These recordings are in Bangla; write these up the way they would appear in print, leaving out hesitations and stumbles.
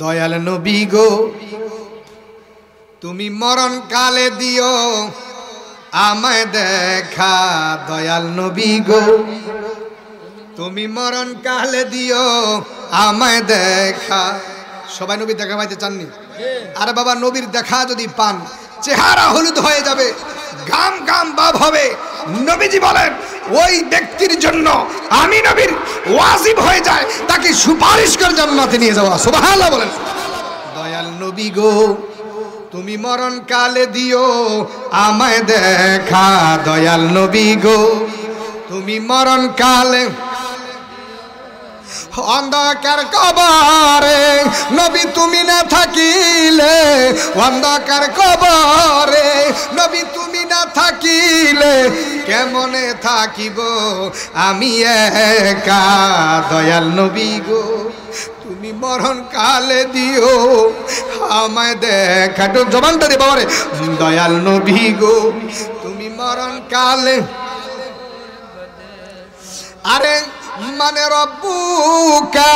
দয়াল নবী গো তুমি মরণ কালে দিও আমায় দেখা। দয়াল নবী গো তুমি মরণ কালে দিও আমায় দেখা। সবাই নবীর দেখা পাইতে চাননি? আরে বাবা, নবীর দেখা যদি পান চেহারা হলুদ হয়ে যাবে, গাম গাম ভাব হবে। নবীজি বলেন ওই ব্যক্তির জন্য আমি নবীর ওয়াজিব হয়ে যায় তাকে সুপারিশ করে জান্নাতে নিয়ে যাওয়া। সুবহানাল্লাহ বলেন। দয়াল নবী গো তুমি মরণ কালে দিও আমায় দেখা। দয়াল নবী গো তুমি মরণ কালে অন্ধকার কবরে নবী তুমি না থাকিলে, অন্ধকার কবরে নবী তুমি না থাকিলে কেমনে থাকিব আমি একা। দয়াল নবী গো তুমি মরণ কালে দিও আমায় দেখা। জবানটা দে বাবারে। দয়াল নবী গো তুমি মরণ কালে, আরে মানে রব্বুকা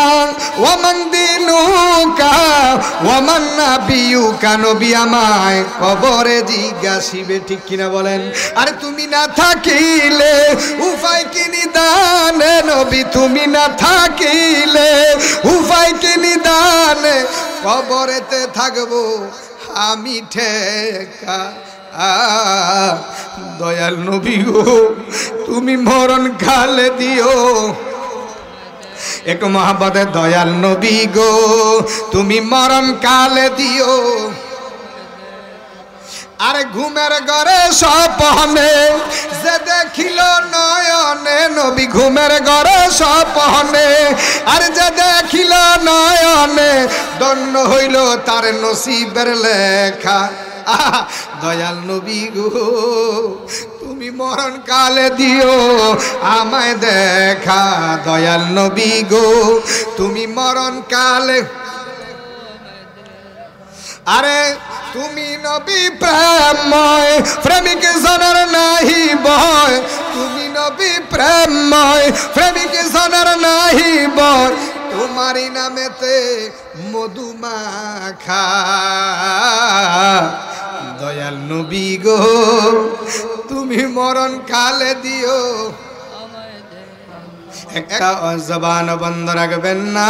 ওয়া মান দিনুকা ওয়া মান নাবিয়ুকা, নবী আমায় কবরে জিজ্ঞাসিবে, ঠিক কিনা বলেন? আরে তুমি না থাকিলে উপায় কি নিদানে, নবী তুমি না থাকিলে উপায় কি নিদানে কবরেতে থাকবো আমি ঠেকা। দয়াল নবী গো তুমি মরণ কালে দিও একটু মহাব্বতে। দয়াল নবী গো তুমি মরণ কালে দিও, আরে ঘুমের ঘরে স্বপ্নে যে দেখিল নয়নে, নবী ঘুমের ঘরে স্বপ্নে আর যে দেখিল নয়নে ধন্য হইল তার নসিবের লেখা। দয়াল নবী গো তুমি মরণ কালে দিও আমায় দেখা। দয়াল নবী গো তুমি মরণ কালে, আরে তুমি নবী প্রেমময় প্রেমিক জনের নাহি বয়, তুমি নবী প্রেমময় প্রেমিক জনের নাহি বয়, তোমারই নামেতে মধু মাখা। দয়াল নবী গো তুমি মরণ কালে দিও একটা জবান বন্ধ রাখবেন না,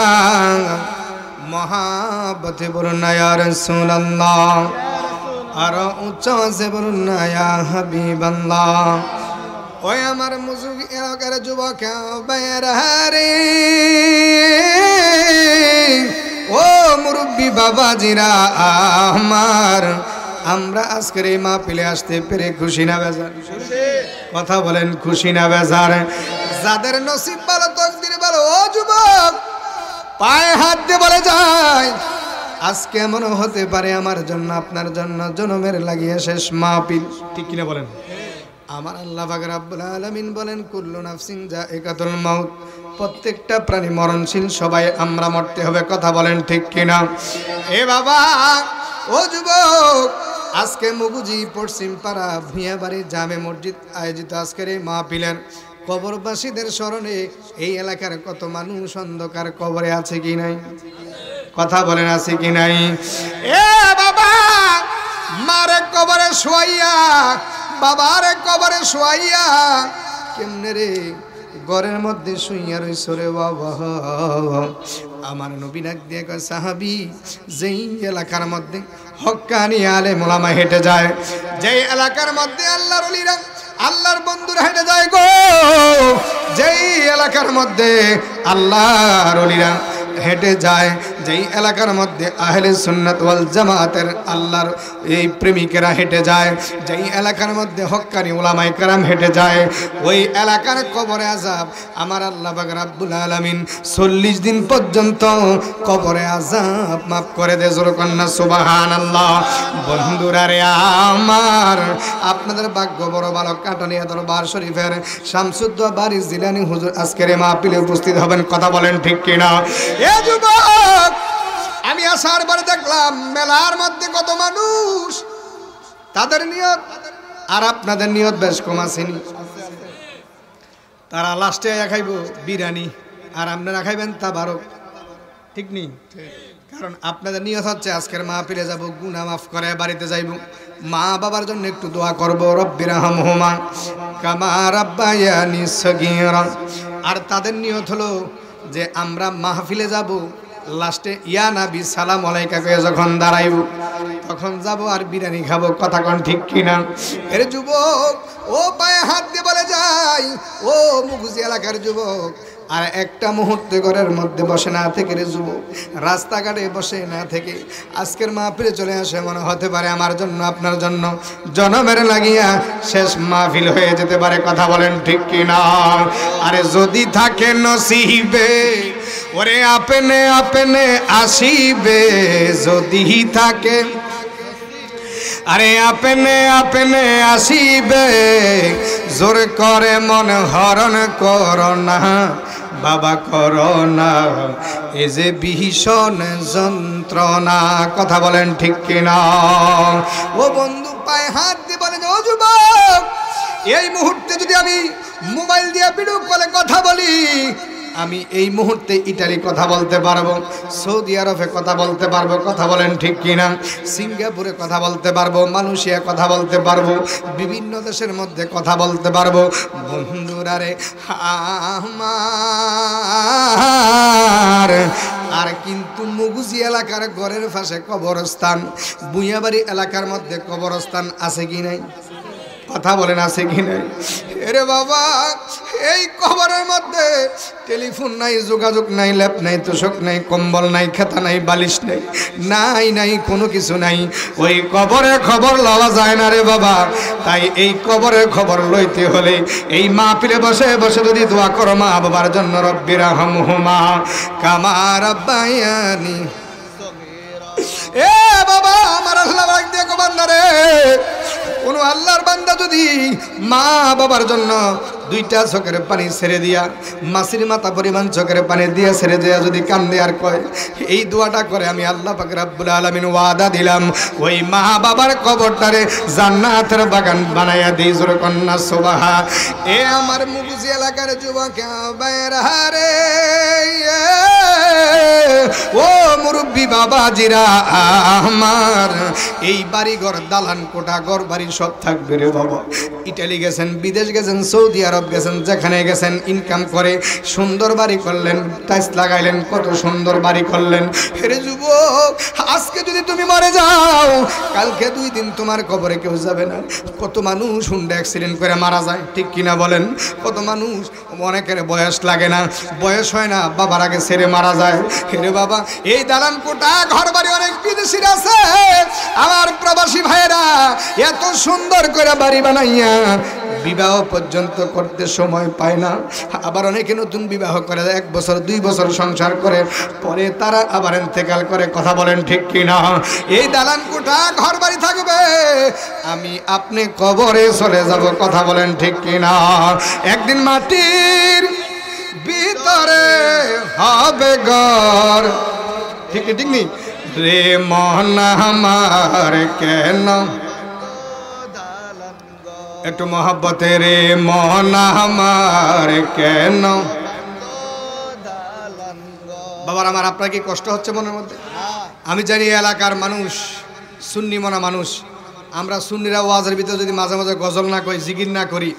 মহাব্বতে বলুন না ইয়া রাসূলুল্লাহ, আর উচ্চ সে বলুন না ইয়া হাবিবাল্লাহ। ওই আমার মুজুগ এলাকার যুবক বাইরে, ও মুরব্বী বাবাজিরা আমার, আমরা আজকের এই মাহফিলে আসতে পেরে খুশি না বেজার? কথা বলেন, খুশি না বেজার? যাদের নসিব ভালো তকদির ভালো, ও যুবক পায়ে হাত দিয়ে বলে যায় আজকে এমন হতে পারে আমার জন্য আপনার জন্য জনমের লাগিয়ে শেষ মাহফিল, ঠিক কিনা বলেন? আমার আল্লাহ পাক রব্বুল আলামিন বলেন কুল্লু নাফসিন যায়িকাতুল মাউত, প্রত্যেকটা প্রাণী মরণশীল, সবাই আমরা মরতে হবে। কথা বলেন ঠিক কিনা? এ বাবা, ও যুবক, আজকে মুগুজি পশ্চিম পাড়া ভূঁইয়াবাড়ি জামে মসজিদ আয়োজিত আজকের এই মাহফিলের কবরবাসীদের স্মরণে এই এলাকার কত মানুষ অন্ধকার কবরে আছে কি নাই? কথা বলেন, আছে কি নাই? এ বাবা, মারে কবরে শোয়াইয়া, বাবারে কবরে শোয়াইয়া কেমনে রে ঘরের মধ্যে শুইয়া রইছ রে বাবা। আমার নবী ডাক দিয়ে কয় সাহাবী, যেই এলাকার মধ্যে হক্কানি আলেম ওলামা হেঁটে যায়, যেই এলাকার মধ্যে আল্লাহর ওলিরা আল্লাহর বন্ধুরা হেঁটে যায় গো, যেই এলাকার মধ্যে আল্লাহর ওলিরা হেঁটে যায়, যেই এলাকার মধ্যে আহলে সুন্নাত ওয়াল জামাতের আল্লাহর এই প্রেমিকেরা হেঁটে যায়, যেই এলাকার মধ্যে হক্কানি উলামায়ে কেরাম হেঁটে যায়, ওই এলাকার কবরে আযাব আমার আল্লাহ পাক রব্বুল আলামিন 40 দিন পর্যন্ত কবরে আযাব মাফ করে দেয়। জোরে কন্না সুবহানাল্লাহ। বন্ধুরা রে আমার, আপনাদের ভাগ্য বড় ভালো, কাটানিয়া দরবার শরীফের শামসুদ্দৌলা বারী জিলানী হুজুর আজকের এই মাহফিলে উপস্থিত হবেন। কথা বলেন ঠিক কিনা? এ যুবক, আমি আসার পরে দেখলাম মেলার মধ্যে কত মানুষ, তাদের নিয়ত আর আপনাদের নিয়ত বেশ কম আসেনি। তারা লাস্টে খাইব বিরিয়ানি আর আপনারা খাইবেন তাবারক, ঠিক নেই? কারণ আপনাদের নিয়ত হচ্ছে আজকের মাহফিলে যাব, গুনাহ মাফ করে বাড়িতে যাইব, মা বাবার জন্য একটু দোয়া করব, রব্বিরহামহুমা কামা রাব্বায়ানি সগীরা। আর তাদের নিয়ত হলো যে আমরা মাহফিলে যাব, লাস্টে ইয়া নবী সালাম আলাইকা কে যখন দাঁড়াইব তখন যাব আর বিরিয়ানি খাবো। কথা কোন ঠিক কিনা? এর যুবক ও পায়ে হাত দিয়ে বলে যাই, ও মুগুজি এলাকার যুবক, আর একটা মুহূর্তে ঘরের মধ্যে বসে না থেকে রে যুবক, রাস্তাঘাটে বসে না থেকে আজকের মাহফিলে চলে আসে, মনে হতে পারে আমার জন্য আপনার জন্য জনমের লাগিয়া শেষ মাহফিল হয়ে যেতে পারে। কথা বলেন ঠিক কিনা? আরে যদি থাকে নসিবে ওরে আপনে আপনে আসিবে, যদি থাকে আরে আপনে আপনে আসিবে, জোর করে মন হরণ করোনা বাবা করোনা, এ যে ভীষণ যন্ত্রণা। কথা বলেন ঠিক কিনা? ও বন্ধু পায়ে হাত দিয়ে বলেন, ও যুবক, এই মুহূর্তে যদি আমি মোবাইল দিয়ে ভিডিও কলে কথা বলি, আমি এই মুহূর্তে ইটালি কথা বলতে পারবো, সৌদি আরবে কথা বলতে পারবো। কথা বলেন ঠিক কিনা? সিঙ্গাপুরে কথা বলতে পারবো, মালয়েশিয়া কথা বলতে পারবো, বিভিন্ন দেশের মধ্যে কথা বলতে পারবো। বন্ধুরা রে আমার, আর কিন্তু মুগুজি এলাকার ঘরের পাশে কবরস্থান, বুইয়াবাড়ি এলাকার মধ্যে কবরস্থান আছে কি নাই? কথা বলেন আছে কি নাই? এরে বাবা, এই কবরের মধ্যে টেলিফোন নাই, যোগাযোগ নাই, ল্যাপ নাই, তোষক নাই, কম্বল নাই, খেতা নাই, বালিশ নাই, নাই নাই কোনো কিছু নাই। ওই কবরের খবর লওয়া যায় না রে বাবা। তাই এই কবরের খবর লইতে হলে এই মাহফিলে বসে বসে যদি দোয়া করো মা বাবার জন্য, রব্বিরহামহুমা কামা রাব্বায়ানি। এ বাবা, আমার আল্লাহ পাক দেখো বান্দারে, কোন আল্লাহর বান্দা যদি মা বাবার জন্য দুইটা চোখের পানি ছেড়ে দিয়া, মাসির মাথা পরিমাণ চোখের পানি দিয়া ছেড়ে দেয়া যদি কান্দে আর কয়, এই দোয়াটা করে, আমি আল্লাহ পাক রব্বুল আলামিন ওয়াদা দিলাম ওই মা বাবার কবরটারে জান্নাতের বাগান বানাইয়া দিই। জোরে কন্যা সুবহা। এ আমার মুগুজি এলাকার যুবক ভাইরা রে, ও মুরব্বি বাবাজিরা আমার, এই বাড়ি ঘর দালান কোঠা ঘর বাড়ি সব থাকবে রে বাবা। ইটালি গেছেন, বিদেশ গেছেন, সৌদি আরব গেছেন, যেখানে গেছেন ইনকাম করে সুন্দর বাড়ি করলেন, টাইলস লাগাইলেন, কত সুন্দর বাড়ি করলেন। হেরে যুবক, আজকে যদি তুমি মরে যাও, কালকে 2 দিন তোমার কবরে কেউ যাবে না। কত মানুষ হুন্ডা অ্যাক্সিডেন্ট করে মারা যায়, ঠিক কিনা বলেন? কত মানুষ, অনেকের বয়স লাগে না, বয়স হয় না, বাবার আগে ছেড়ে মারা যায়। হেরে বাবা, এই দালান কোটা ঘর বাড়ি অনেক বিদেশির আছে, আমার প্রবাসী ভাইয়েরা এত সুন্দর করে বাড়ি বানাইয়া বিবাহ পর্যন্ত করতে সময় পায় না। আবার অনেকে নতুন বিবাহ করে, 1 বছর 2 বছর সংসার করে, পরে তারা আবার ইন্তেকাল করে। কথা বলেন ঠিক কিনা? এই দালান কোঠা ঘর বাড়ি থাকবে, আমি আপনি কবরে চলে যাব। কথা বলেন ঠিক কিনা? একদিন মাটির ভিতরে হবে ঘর, ঠিক ঠিক নি রে মন আমার কেন, একটু মহব্বতে রে মন আমার কেন। বাবার আমার, আপনার কি কষ্ট হচ্ছে মনের মধ্যে? আমি জানি এলাকার মানুষ সুন্নি মনা মানুষ, আমরা সুন্নিরা ওয়াজের ভিতরে যদি মাঝে মাঝে গজল না করি, জিকির না করি,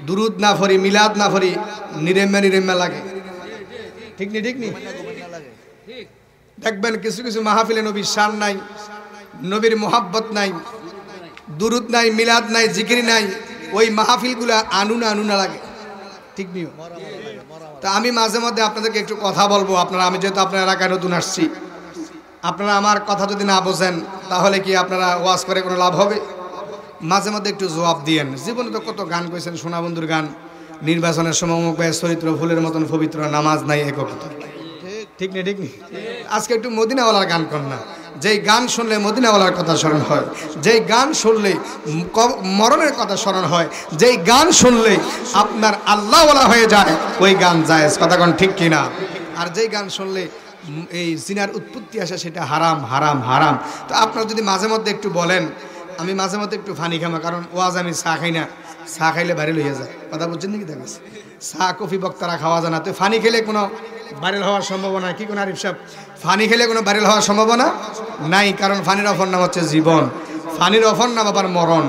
দুরুদ না পড়ি, মিলাদ না পড়ি, নিরেম্মা নিরেম্মা লাগে, ঠিক নি ঠিক নি? দেখবেন কিছু কিছু মাহফিলে নবীর শান নাই, নবীর মোহাব্বত নাই, দুরুদ নাই, মিলাদ নাই, জিকির নাই, ওই মাহফিলগুলা আনুনা আনুনা লাগে, ঠিক নিও? তা আমি মাঝে মধ্যে আপনাদেরকে একটু কথা বলবো। আপনারা, আমি যেহেতু আপনার এলাকায় নতুন আসছি, আপনারা আমার কথা যদি না বোঝেন তাহলে কি আপনারা ওয়াজ করে কোনো লাভ হবে? মাঝে মধ্যে একটু জবাব দিয়েন। জীবনে তো কত গান করেছেন, সোনা বন্ধুর গান, নির্বাচনের সময় চরিত্র ফুলের মতন পবিত্র, নামাজ নাই একতা, ঠিক নেই ঠিক নেই? আজকে একটু মদিনাওয়ালার গান কর না, যেই গান শুনলে মদিনাওয়ালার কথা স্মরণ হয়, যেই গান শুনলে মরণের কথা স্মরণ হয়, যেই গান শুনলে আপনার আল্লাহওয়ালা হয়ে যায়, ওই গান জায়েজ। কথা কোন ঠিক কিনা? আর যেই গান শুনলে এই জিনার উৎপত্তি আসে, সেটা হারাম হারাম হারাম। তো আপনারা যদি মাঝে মধ্যে একটু বলেন, আমি মাঝে মধ্যে একটু ফানি খামা, কারণ ওয়াজ আমি চা খাই না, চা খাইলে ভারী লইয়া যায়। কথা বুঝছেন নাকি? দেখাচ্ছে চা কফি বক্তারা খাওয়া যায় না, তো ফানি খেলে কোনো ভাইরাল হওয়ার সম্ভাবনা কি কোন আরিফ সাহেব? ফানি খেলে কোনো ভাইরাল হওয়ার সম্ভাবনা নাই, কারণ ফানির অপর নাম হচ্ছে জীবন, ফানির অপর নাম আবার মরণ।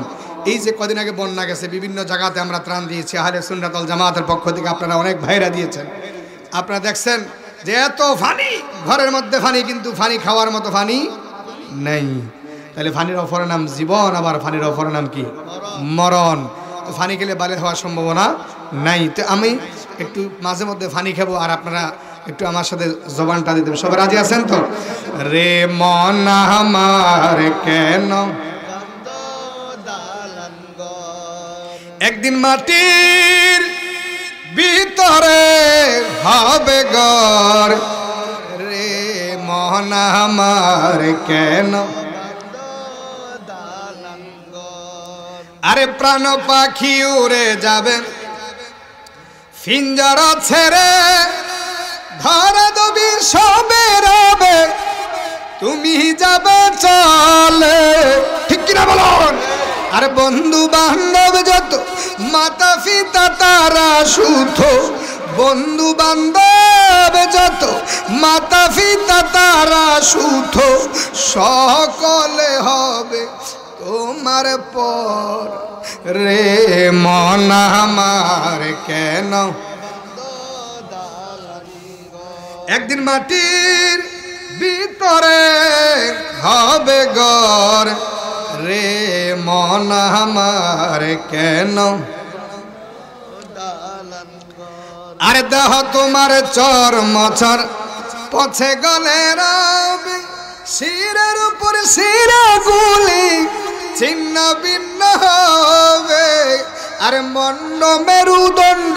এই যে কদিন আগে বন্যা গেছে, বিভিন্ন জায়গাতে আমরা ত্রাণ দিয়েছি আহলে সুন্নাত ওয়াল জামাতের পক্ষ থেকে, আপনারা অনেক ভাইরা দিয়েছেন। আপনারা দেখছেন যে এত ফানি, ঘরের মধ্যে ফানি, কিন্তু ফানি খাওয়ার মতো ফানি নেই। তাহলে ফানির অপরের নাম জীবন, আবার ফানির অপরের নাম কি? মরণ। তো ফানি খেলে ভাইরাল হওয়ার সম্ভাবনা নাই। তো আমি একটু মাঝে মধ্যে ফানি খাবো, আর আপনারা একটু আমার সাথে জবানটা দিতে। সবাই রাজি আছেন তো? রে মন আমার কেন একদিন মাটির ভিতরে হবে ঘর, রে মন আমার কেন, আরে প্রাণ পাখি উড়ে যাবে ফিঞ্জর ছেড়ে, ধরা দবি সবে রবে, তুমি যাবে চলে, ঠিক কিনা বলুন? আর বন্ধু বান্ধব যত, মাতা পিতা তারা সুধ, বন্ধু বান্ধব যত, মাতা পিতা তারা সুধ, সকলে হবে তোমার পর, রে মন আমার কেন একদিন মাটির ভিতরে হবে ঘর, রে মন আমার কেন, আরে দেহ তোমার চর্মচর পছে গলে রবে, শিরের উপর শিরা গুলি ছিন্ন ভিন্ন হবে, আরে মন্ড মেরুদণ্ড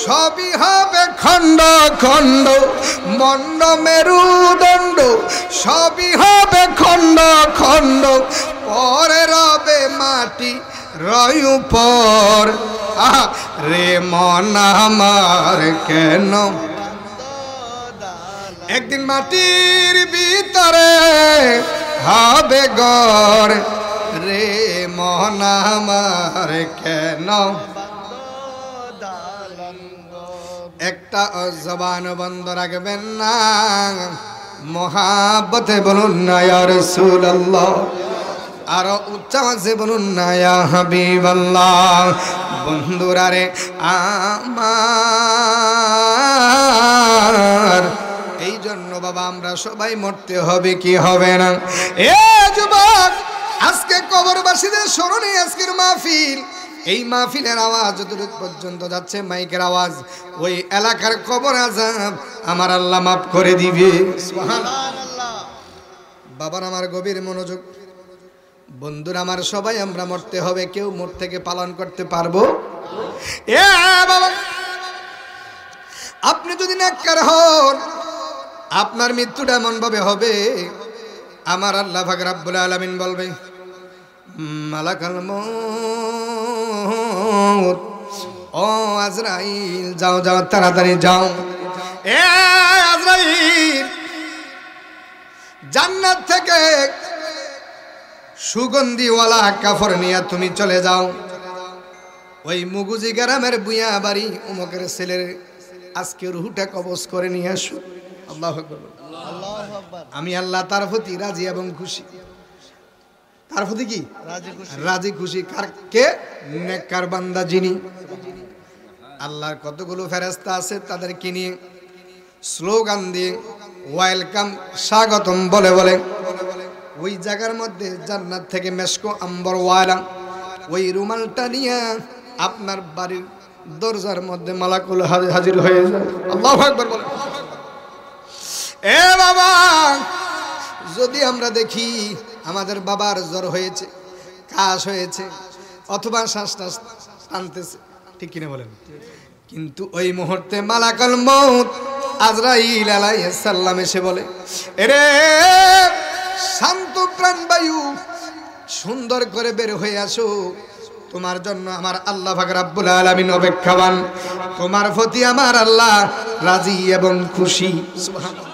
সবই হবে খণ্ড খণ্ড, মন্ড মেরুদণ্ড সবই হবে খণ্ড খণ্ড, পরে রবে মাটি রয় উপর, রে মন আমার কেন একদিন মাটির ভিতরে হবে ঘর, রে মন আমার কেন। একটা জবান বন্ধ রাখবেন না, মহাব্বতে বলুন না ইয়া রাসূলুল্লাহ, আরো উচ্চ আছে বলুন না ইয়া হাবিবাল্লাহ। বন্ধুরা রে আমার, এই জন্য বাবা আমরা সবাই মরতে হবে, কি হবে না? এ যুবক, আজকে কবরবাসীদের স্মরণে আজকের মাহফিল, এই মাহফিলের আওয়াজ যতটুকু পর্যন্ত যাচ্ছে, মাইকের আওয়াজ, ওই এলাকার কবর আযাব আমার আল্লাহ মাফ করে দিবে, সুবহানাল্লাহ। বাবার আমার গভীর মনোযোগ, বন্ধুরা আমার, সবাই আমরা মরতে হবে, কেউ মোর থেকে পালন করতে পারবো? এ বাবা, আপনি যদি নেককার হন, আপনার মৃত্যুটা এমন ভাবে হবে, আমার আল্লাহ পাক রব্বুল আলামিন বলবে, মালাকাল মউত, ও আজরাইল যাও যাও তাড়াতাড়ি যাও, এ আজরাইল জান্নাত থেকে সুগন্ধিওয়ালা কাপড় নিয়ে তুমি চলে যাও, ওই মুগুজি গ্রামের বুয়া বাড়ি উমকের ছেলের আজকে রুহটা কবজ করে নিয়ে আসো। আল্লাহু আকবার। আমি আল্লাহ তার প্রতি রাজি এবং খুশি। তার প্রতি কি রাজি খুশি? কার? কে? নেককার বান্দা যিনি। আল্লাহর কতগুলো ফেরেশতা আছে, তাদেরকে নিয়ে স্লোগান দিয়ে ওয়েলকাম, স্বাগতম বলে বলে ওই জায়গার মধ্যে জান্নাত থেকে মেশকো আম্বর ওয়ালা ওই রুমালটা নিয়ে আপনার বাড়ির দরজার মধ্যে মালাকুল হাজির হয়ে যায়। আল্লাহু আকবার বলে। এ বাবা, যদি আমরা দেখি আমাদের বাবার জ্বর হয়েছে, কাশ হয়েছে, অথবা শ্বাস টাস টানতেছে, ঠিক কিনা বলেন, কিন্তু ওই মুহূর্তে মালাকুল মউত আজরাইল আলাইহিস সালাম এসে বলে, এরে শান্ত প্রাণ বায়ু, সুন্দর করে বের হয়ে আসো, তোমার জন্য আমার আল্লাহ পাক রব্বুল আলামিন অপেক্ষাবান, তোমার প্রতি আমার আল্লাহ রাজি এবং খুশি। সুবহানাল্লাহ।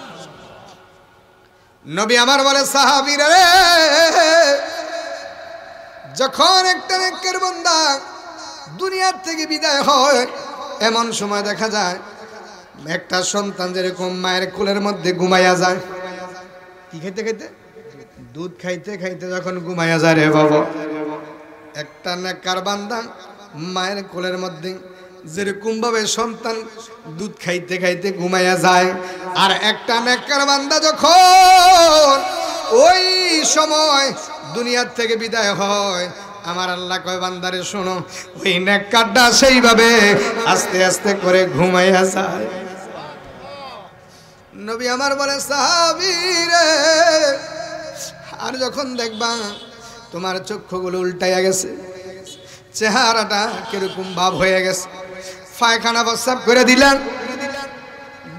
নবী আমার বলে, সাহাবীরা রে, যখন একটা নেককার বান্দা দুনিয়ার থেকে বিদায় হয়, এমন সময় দেখা যায় একটা সন্তান যেরকম মায়ের কোলের মধ্যে ঘুমাইয়া যায়, কি খাইতে খাইতে, দুধ খাইতে খাইতে যখন ঘুমাইয়া যায় রে বাবা, একটা নেককার বান্দা মায়ের কোলের মধ্যে যেরকম ভাবে সন্তান দুধ খাইতে খাইতে ঘুমাইয়া যায়, আর একটা নেককার বান্দা যখন ওই সময় দুনিয়ার থেকে বিদায় হয়, আমার আল্লাহ কয় বান্দারে শোনো, ওই নেককারটা সেইভাবে আস্তে আস্তে করে ঘুমাইয়া যায়। নবী আমার বলে সাহাবী রে, আর যখন দেখবা তোমার চক্ষুগুলো উল্টাইয়া গেছে, চেহারাটা কিরকম ভাব হয়ে গেছে, পায়খানা প্রস্রাব করে দিলেন,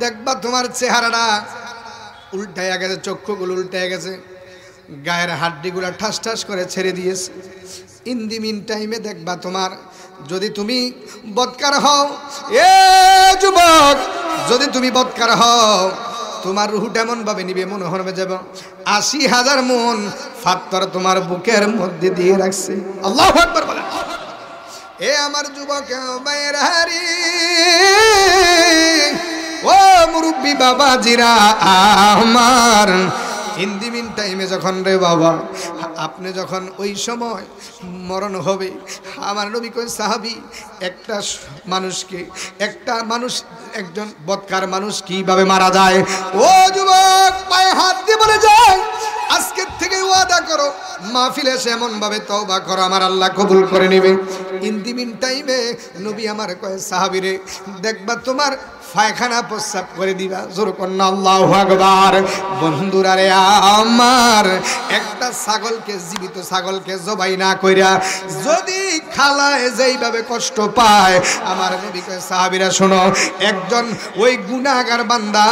দেখবা তোমার চেহারাটা উল্টাইয়া গেছে, চক্ষুগুলো উল্টাইয়া গেছে, গায়ের হাড্ডিগুলো ঠাস ঠাস করে ছেড়ে দিয়েছে। ইন দি মিন টাইমে দেখবা তোমার, যদি তুমি বদকার হও, এ যুবক, যদি তুমি বদকার হও, তোমার রুহুটা এমন ভাবে নিবে মনে হবে যাব ৮০,০০০ মন ফাত্তর তোমার বুকের মধ্যে দিয়ে রাখছে। আল্লাহু আকবার বলেন। এ আমার যুবক বাইরারি, ও মুরব্বী বাবাজিরা আমার, ইন দি মিন টাইমে যখন রে বাবা আপনি যখন ওই সময় মরণ হবে, আমার নবী কই সাহাবী, একটা মানুষকে, একটা মানুষ, একজন বদকার মানুষ কিভাবে মারা যায়, ও যুবক পায়ে হাত দিয়ে বলে যায়, আজকের থেকে ওয়াদা করো, মাহফিলে এসে এমন ভাবে তওবা করো, আমার আল্লাহ কবুল করে নেবে। ইন দি মিন টাইমে নবী আমার কয় সাহাবী রে, দেখবা তোমার পায়খানা প্রস্রাব করে দিবা, জোর কন্না আল্লাহু আকবার। বন্ধুরা রে আমার, একটা ছাগলকে, জীবিত ছাগলকে জবাই না কইরা যদি খালায় যেইভাবে কষ্ট পায়, আমার নবী কয় সাহাবীরা শোনো, একজন ওই গুনাহগার বান্দা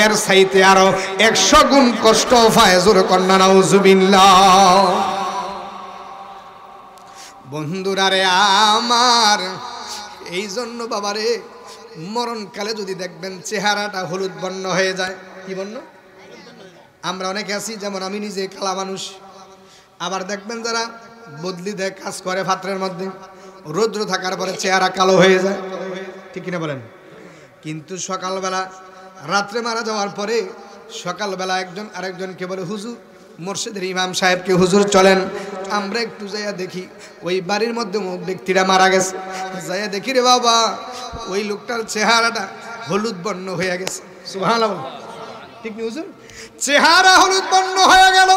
এর চাইতে আরো ১০০ গুণ কষ্ট পায়, জোর কন্না নাউজুবিল্লাহ। বন্ধুরা রে আমার, এই জন্য বাবারে মরণকালে যদি দেখবেন চেহারাটা হলুদ বর্ণ হয়ে যায়, কি বর্ণ, আমরা অনেকে আছি, যেমন আমি নিজে কালা মানুষ, আবার দেখবেন যারা বদলি দেয় কাজ করে পাত্রের মধ্যে, রৌদ্র থাকার পরে চেহারা কালো হয়ে যায়, ঠিক কিনা বলেন। কিন্তু সকালবেলা, রাত্রে মারা যাওয়ার পরে সকালবেলা একজন আরেকজনকে বলে, হুজুর, মসজিদের ইমাম সাহেবকে, হুজুর চলেন আমরা একটু যাইয়া দেখি ওই বাড়ির মধ্যে ব্যক্তিটা মারা গেছে, যাইয়া দেখি রে বাবা ওই লোকটার চেহারাটা হলুদ বর্ণ হয়ে গেছে। সুবহানাল্লাহ, ঠিক না হুজুর, চেহারা হলুদ বর্ণ হয়ে গেল।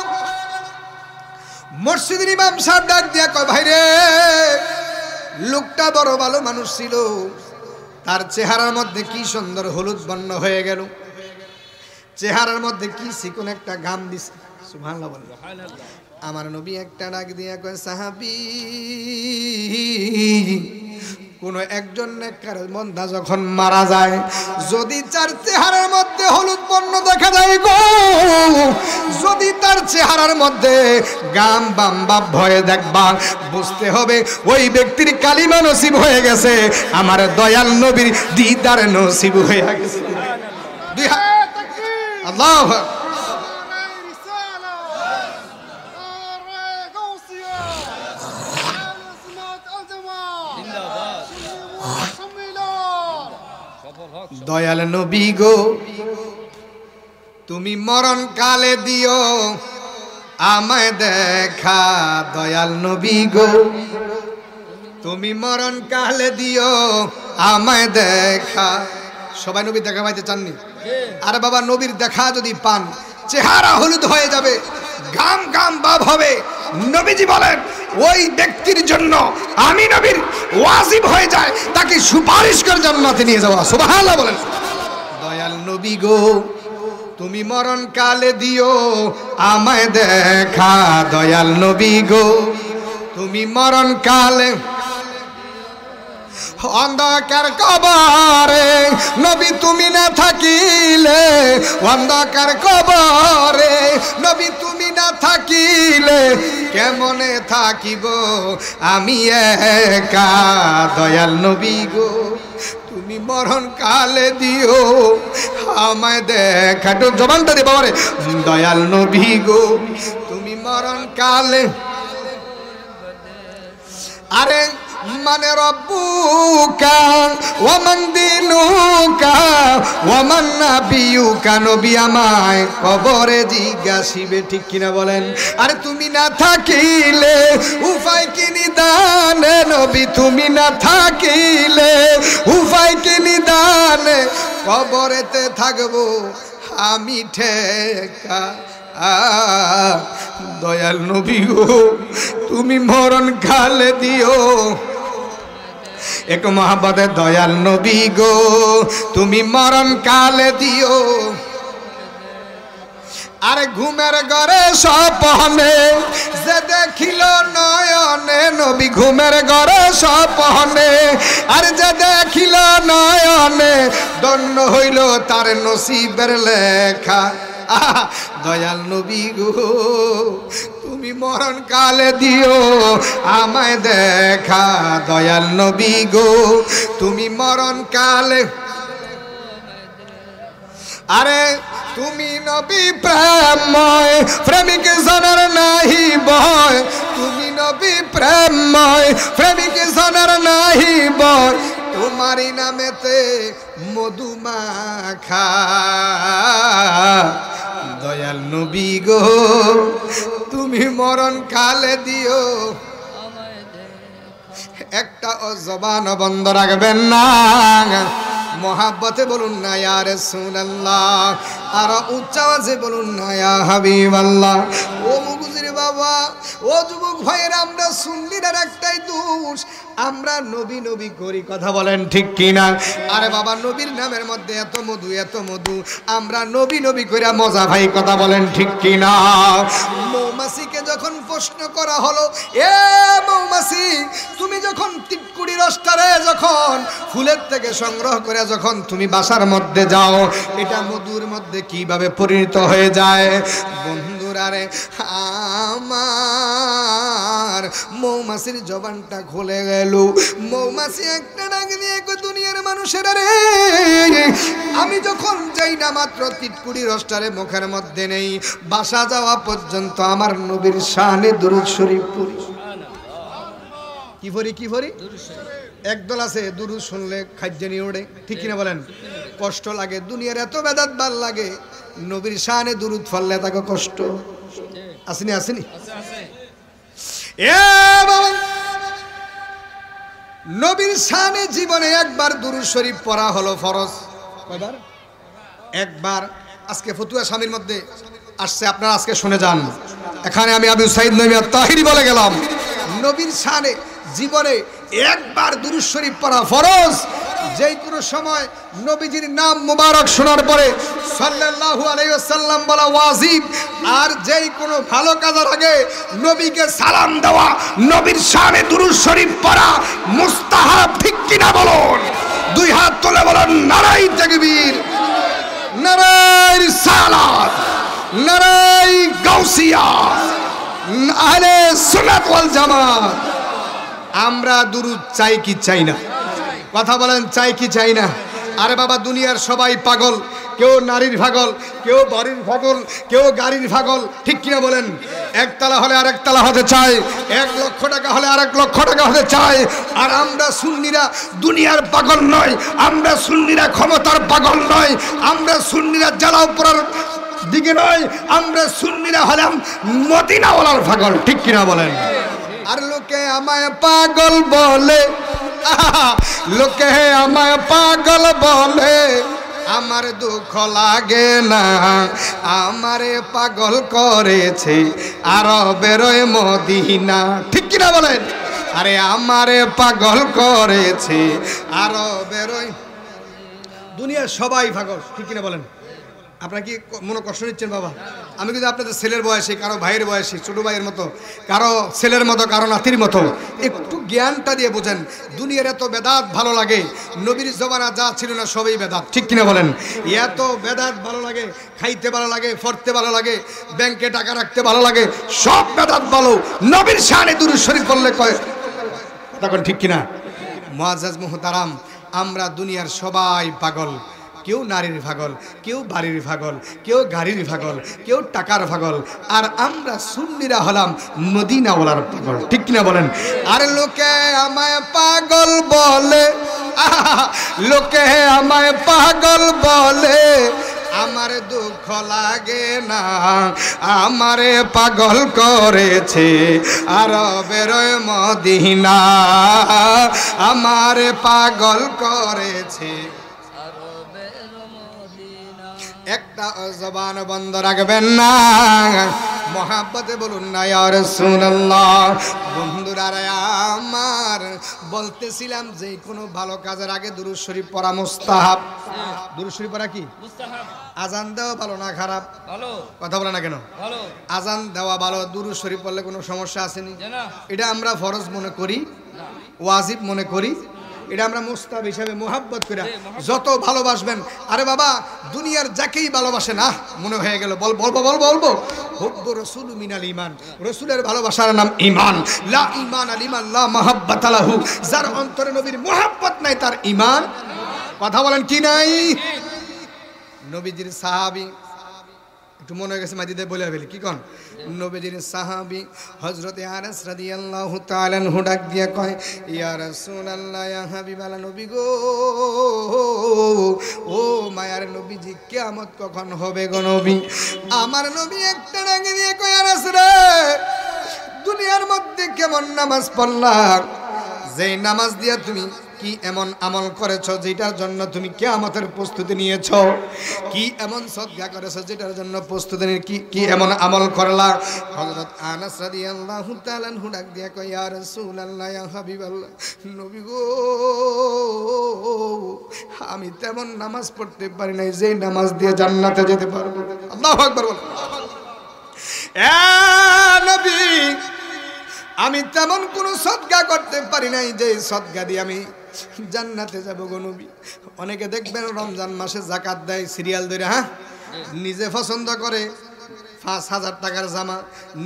মসজিদের ইমাম সাহেব ডাক দিয়া কয়, ভাই রে, লোকটা বড় ভালো মানুষ ছিল, তার চেহারার মধ্যে কি সুন্দর হলুদ বর্ণ হয়ে গেল, চেহারার মধ্যে কি চিকন একটা ঘাম দিছে। সুবহানাল্লাহ বলেন। আমার নবী একটা ডাক দিয়া কয়, সাহাবী, কোন একজন নেককার বান্দা যখন মারা যায়, যদি তার চেহারার মধ্যে হলুদ বর্ণ দেখা যায় গো, যদি তার চেহারার মধ্যে গাম বাম বাপ ভয়ে দেখবা, বুঝতে হবে ওই ব্যক্তির কালিমা নসিব হয়ে গেছে, আমার দয়াল নবীর দিদার নসিব হয়ে গেছে। আল্লাহ দয়াল নবী গো, তুমি মরণ কালে দিও আমায় দেখা, দয়াল নবী গো, তুমি মরণ কালে দিও আমায় দেখা। সবাই নবীর দেখা পাইতে চাননি? আরে বাবা, নবীর দেখা যদি পান, চেহারা হলুদ হয়ে যাবে, গাম গাম ভাব হবে। নবীজি বলেন, ওই ব্যক্তির জন্য আমি নবীর ওয়াজিব হয়ে যায় তাকে সুপারিশ করে জান্নাতে নিয়ে যাওয়া। সুবহানাল্লাহ বলেন। দয়াল নবী গো, তুমি মরণ কালে দিও আমায় দেখা, দয়াল নবী গো, তুমি মরণ কালে অন্ধকার কবরে নবী তুমি না থাকিলে, অন্ধকার কবরে নবী তুমি না থাকিলে কেমনে থাকিব আমি একা, দয়াল নবী গো, তুমি মরণ কালে দিও আমায় দেখা। একটু জবানটা দে বাবারে, দয়াল নবী গো, তুমি মরণ কালে, আরে মানে রব্বুকা ওয়া মান দিনুকা ওয়া মান নাবিয়ুকা, নবী আমায় কবরে জিজ্ঞাসিবে, ঠিক কিনা বলেন? আরে তুমি না থাকিলে উপায় কি নিদানে, নবী তুমি না থাকিলে উপায় কি নিদানে, কবরেতে থাকবো আমি ঠেকা। দয়াল নবী গো তুমি মরণ কালে দিও, এক মহাব্বতে দয়াল নবী গো তুমি মরণ কালে দিও। আরে ঘুমের ঘরে স্বপ্নে যে দেখিল নয়নে, নবী ঘুমের ঘরে স্বপ্নে আর যে দেখিল নয়নে, ধন্য হইল তার নসিবের লেখা। দয়াল নবী গো তুমি মরণ কালে দিও আমায় দেখা, দয়াল নবী গো তুমি মরণ কালে। আরে তুমি নবী প্রেমময়, প্রেমিক জনের নাহি বয়, তুমি নবী প্রেমময়, প্রেমিক জনের নাহি বয়, তোমারই নামেতে মধুমাখা। দয়াল নবী গো তুমি মরণ কালে দিও। একটা জবান বন্ধ রাখবেন না, মোহাব্বতে বলুন না ইয়া রাসূলুল্লাহ, আর উচ্চ আওয়াজে বলুন না ইয়া হাবিবাল্লাহ। ও মুগুজির বাবা, ও যুবক ভাইয়েরা, আমরা সুন্নিদের একটাই দোষ, আমরা নবী নবী করি, কথা বলেন ঠিক কিনা? আরে বাবা নবীর নামের মধ্যে এত মধু, এত মধু, আমরা নবী নবী কইরা মজা ভাই, কথা বলেন ঠিক কিনা? মৌমাছিকে যখন প্রশ্ন করা হলো, এ মৌমাছি তুমি যখন টিটকুড়ি রসটারে যখন ফুলের থেকে সংগ্রহ করে যখন তুমি বাসার মধ্যে যাও, এটা মধুর মধ্যে কিভাবে পরিণত হয়ে যায়? বন্ধুরা রে আমার, মৌমাছির জবানটা খুলে গেল। মৌমাছি একটা ডাক দিয়ে দুনিয়ার মানুষেরা রে, আমি যখন যাই না মাত্র টিটকুড়ি রসটারে মুখের মধ্যে নেই, বাসা যাওয়া পর্যন্ত আমার নবীর শানে দুরূদ শরীফ পড়ি। কি পড়ি? কি পড়ি? একদল আছে দুরূদ শুনলে খাদ্যানি ওড়ে, ঠিক কিনা বলেন? কষ্ট লাগে, দুনিয়ার এত বেদাত ভাল লাগে, নবীর শানে দুরূদ পড়লে তাকে কষ্ট আসেনি? আসেনি? এ বাবা, নবীর শানে জীবনে একবার দুরূদ শরীফ পড়া হলো ফরজ। কয়বার? একবার। আজকে ফতুয়া স্বামীর মধ্যে আসছে, আপনারা আজকে শুনে যান। এখানে আমি আবু সাইদ নবী তাহিরি বলে গেলাম, নবীর শানে জীবনে একবার দুরূদ শরীফ পড়া ফরজ। যেই কোনো সময় নবীজির নাম মুবারক শোনার পরে সাল্লাল্লাহু আলাইহি ওয়াসাল্লাম বলা ওয়াজিব, আর যেই কোনো ভালো কাজের আগে নবীকে সালাম দেওয়া, নবীর শানে দুরূদ শরীফ পড়া মুস্তাহাব, ঠিক কিনা বলুন? দুই হাত তুলে বলুন নারায়ে তাকবীর, নারায়ে রিসালাত, নারায়ে গাউসিয়া, আহলে সুন্নাত ওয়াল জামাত। আমরা দুরূদ চাই কি চাই না? কথা বলেন, চাই কি চাই না? আরে বাবা দুনিয়ার সবাই পাগল, কেউ নারীর পাগল, কেউ বাড়ির পাগল, কেউ গাড়ির পাগল, ঠিক কিনা বলেন? একতলা হলে আরেক তলা হতে চায়, 1 লক্ষ টাকা হলে আরেক লক্ষ টাকা হতে চায়। আর আমরা সুন্নিরা দুনিয়ার পাগল নয়, আমরা সুন্নিরা ক্ষমতার পাগল নয়, আমরা সুন্নিরা জ্বালাও পড়ার দিকে নয়, আমরা সুন্নিরা হলাম মদিনাওয়ালার পাগল, ঠিক কিনা বলেন? আর লোকে আমায় পাগল বলে, লোকে আমায় পাগল বলে, আমার দুঃখ লাগে না, আমারে পাগল করেছে আরবের মদিনা, ঠিক কিনা বলেন? আরে আমারে পাগল করেছে আরবের, দুনিয়ার সবাই পাগল, ঠিক কিনা বলেন? আপনারা কি মনে কষ্ট নিচ্ছেন বাবা? আমি কিন্তু আপনাদের ছেলের বয়সী, কারো ভাইয়ের বয়সী, ছোটো ভাইয়ের মতো, কারো ছেলের মতো, কারো নাতির মতো, একটু জ্ঞানটা দিয়ে বোঝেন। দুনিয়ার এত বেদাত ভালো লাগে, নবীর জমানা যা ছিল না সবই বেদাত, ঠিক কিনা বলেন? এত বেদাত ভালো লাগে, খাইতে ভালো লাগে, পড়তে ভালো লাগে, ব্যাংকে টাকা রাখতে ভালো লাগে, সব বেদাত ভালো, নবীর শানে দুরূদ শরীফ পড়লে কয় তখন, ঠিক কিনা? মুআজ্জাজ মুহতারাম, আমরা দুনিয়ার সবাই পাগল, কেউ নারীর পাগল, কেউ বাড়ির পাগল, কেউ গাড়ির পাগল, কেউ টাকার পাগল, আর আমরা সুন্নিরা হলাম মদিনাওয়ালার পাগল। ঠিক কিনা বলেন? আর লোকে আমায় পাগল বলে, লোকে আমায় পাগল বলে, আমার দুঃখ লাগে না, আমারে পাগল করেছে আরবের মদিনা, আমারে পাগল করেছে। একটা জবান বন্ধ রাখবেন না, মহাব্বতে বলুন না ইয়া রাসূলুল্লাহ। বন্ধুরা আমার, বলতেছিলাম যে কোনো ভালো কাজের আগে দুরূদ শরীফ পড়া মুস্তাহাব। দুরূদ শরীফ পড়া কি মুস্তাহাব? আজান দেওয়া ভালো না খারাপ? ভালো। কথা বলে না কেন? ভালো। আজান দেওয়া ভালো, দুরূদ শরীফ পড়লে কোনো সমস্যা আসেনি? এটা আমরা ফরজ মনে করি, ওয়াজিব মনে করি, এটা আমরা মুস্তাহাব হিসাবে মোহাব্বত করে যত ভালোবাসবেন। আরে বাবা, দুনিয়ার যাকেই ভালোবাসে না মনে হয়ে গেল বলবো হুব্বু রাসূল মিনাল ঈমান, রাসূলের ভালোবাসার নাম ঈমান। লা ঈমান লিমান লা মাহাব্বাতা লাহু, যার অন্তরে নবীর মোহাব্বত নাই তার ঈমান। কথা বলেন কি নাই? নবীজির সাহাবী, একটু মনে হয়ে গেছে মাজিদে বলে ফেলি, কি কোন? নবীজির সাহাবী হযরতে আনাস রাদিয়াল্লাহু তাআলা আনহু ডাক দিয়ে কয়, ইয়া রাসূলুল্লাহ, ইয়া হাবিবাল্লাহ, নবী গো, ও মায়ার নবীজি, কিয়ামত কখন হবে গো নবী? আমার নবী একটা ডাক দিয়ে কয়, আনাস রে, দুনিয়ার মধ্যে কেমন নামাজ পড়লা, যেই নামাজ দিয়া তুমি কি এমন আমল করেছো যেটার জন্য তুমি কিয়ামতের প্রস্তুতি নিয়েছো? কি এমন সদকা করেছো যেটার জন্য প্রস্তুতি নিয়ে কি এমন আমল করলা? হযরত আনাস রাদিয়াল্লাহু তাআলা আনহু ডাক দিয়ে কয়, ইয়া রাসূলুল্লাহ, ইয়া হাবিবাল্লাহ, নবী গো, আমি তেমন নামাজ পড়তে পারি নাই যে নামাজ দিয়ে জান্নাতে যেতে পারবো। আল্লাহু আকবার বলেন। এ নবী, আমি তেমন কোনো সদকা করতে পারি নাই যে সদকা দিয়ে আমি জান্নাতে যাব গো নবী। অনেকে দেখবেন রমজান মাসে যাকাত দেয় সিরিয়াল ধরে, হ্যাঁ, নিজে পছন্দ করে ৫,০০০ টাকার জামা,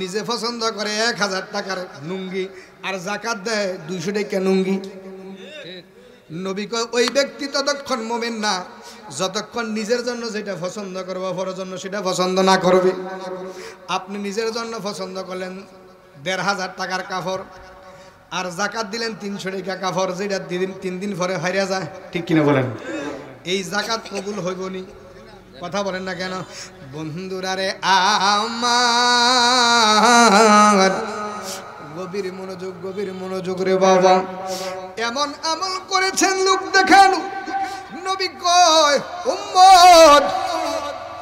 নিজে পছন্দ করে ১,০০০ টাকার লুঙ্গি, আর যাকাত দেয় ২০০ টাকা লুঙ্গি। নবী কয়, ওই ব্যক্তি ততক্ষণ মুমিন না যতক্ষণ নিজের জন্য যেটা পছন্দ করবে পরের জন্য সেটা পছন্দ না করবে। আপনি নিজের জন্য পছন্দ করলেন ১,৫০০ টাকার কাপড়, আর যাকাত দিলেন ৩০০ টাকা কাপড়, যেটা ৩ দিন পরে হারিয়ে যায়। ঠিক কিনা বলেন? এই যাকাত কবুল হইবনি? কথা বলেন না কেন? বন্ধুরা রে আমার, গভীর মনোযোগ রে বাবা। এমন আমল করেছেন লোক দেখানো। নবী কয়, উম্মত,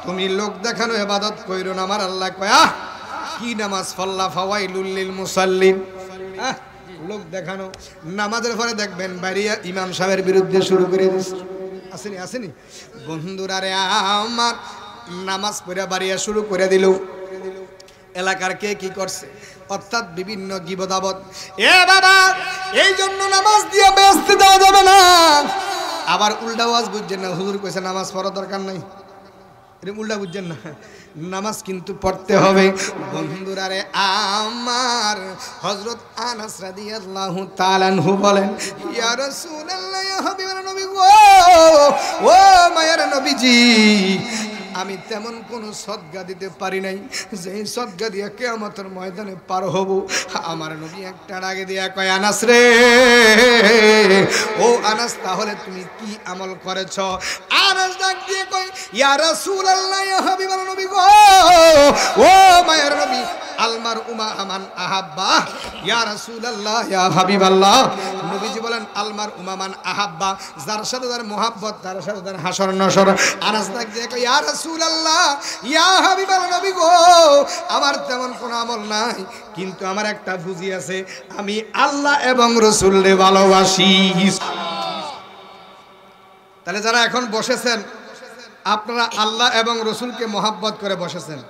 তুমি লোক দেখানো ইবাদত কইরো না। আমার আল্লাহ কয়, কি নামাজ পড়লা, ফাওয়াইলুল লিল মুসাল্লিন। লোক দেখানো নামাজের পরে দেখবেন বাইরিয়া ইমাম সাহেবের বিরুদ্ধে শুরু করে দিচ্ছে। আসেনি বন্ধুরা রে আমার, নামাজ পড়া বাড়িয়া শুরু করে দিল। এলাকার কে কি করছে, অর্থাৎ বিভিন্ন গিবদাবত। এ বাবা, এই জন্য নামাজ দিয়ে ব্যস্ত দেওয়া যাবে না। আবার উল্টা ওয়াজ বুঝছেন না, হুজুর কইছে নামাজ পড়া দরকার নাই, এরকম উল্টা বুঝছেন না। নামাজ কিন্তু পড়তে হবে। বন্ধুরা রে আমার, হযরত আনাস রাদিয়াল্লাহু তাআলা আনহু বলেন, ইয়া রাসূলুল্লাহ, ইয়া হাবিবাল্লাহ, নবী গো, ও মায়ের নবীজি, আমি তেমন কোনো সদকা দিতে পারি নাই যে সদকা দিয়ে কিয়ামতের ময়দানে পার হব। আমার নবী একটা ডাকে দিয়া কয়, আনাস রে, ও আনাস, তাহলে তুমি কি আমল করেছ? আনাস ডাক দিয়ে কয়, ইয়া রাসূলুল্লাহ, ইয়া হাবিবাল্লাহ, নবী গো, ও মায়ের নবী, আলমার উমা আমান আহাব্বা। ইয়া রাসূলুল্লাহ, ইয়া হাবিবাল্লাহ, নবীজি বলেন, আলমার উমামান আহাব্বা, যার সাথে তার মোহাব্বত, তার সাথে তার হাসর নসর। আনাস ডাক দিয়ে কয়, ইয়া রাসূলুল্লাহ, ইয়া হাবিবাল্লাহ, নবী গো, আমার তেমন কোনো আমল নাই, কিন্তু আমার একটা বুঝি আছে, আমি আল্লাহ এবং রাসূলকে ভালোবাসি। তাহলে যারা এখন বসেছেন, আপনারা আল্লাহ এবং রাসূলকে মোহাব্বত করে বসেছেন।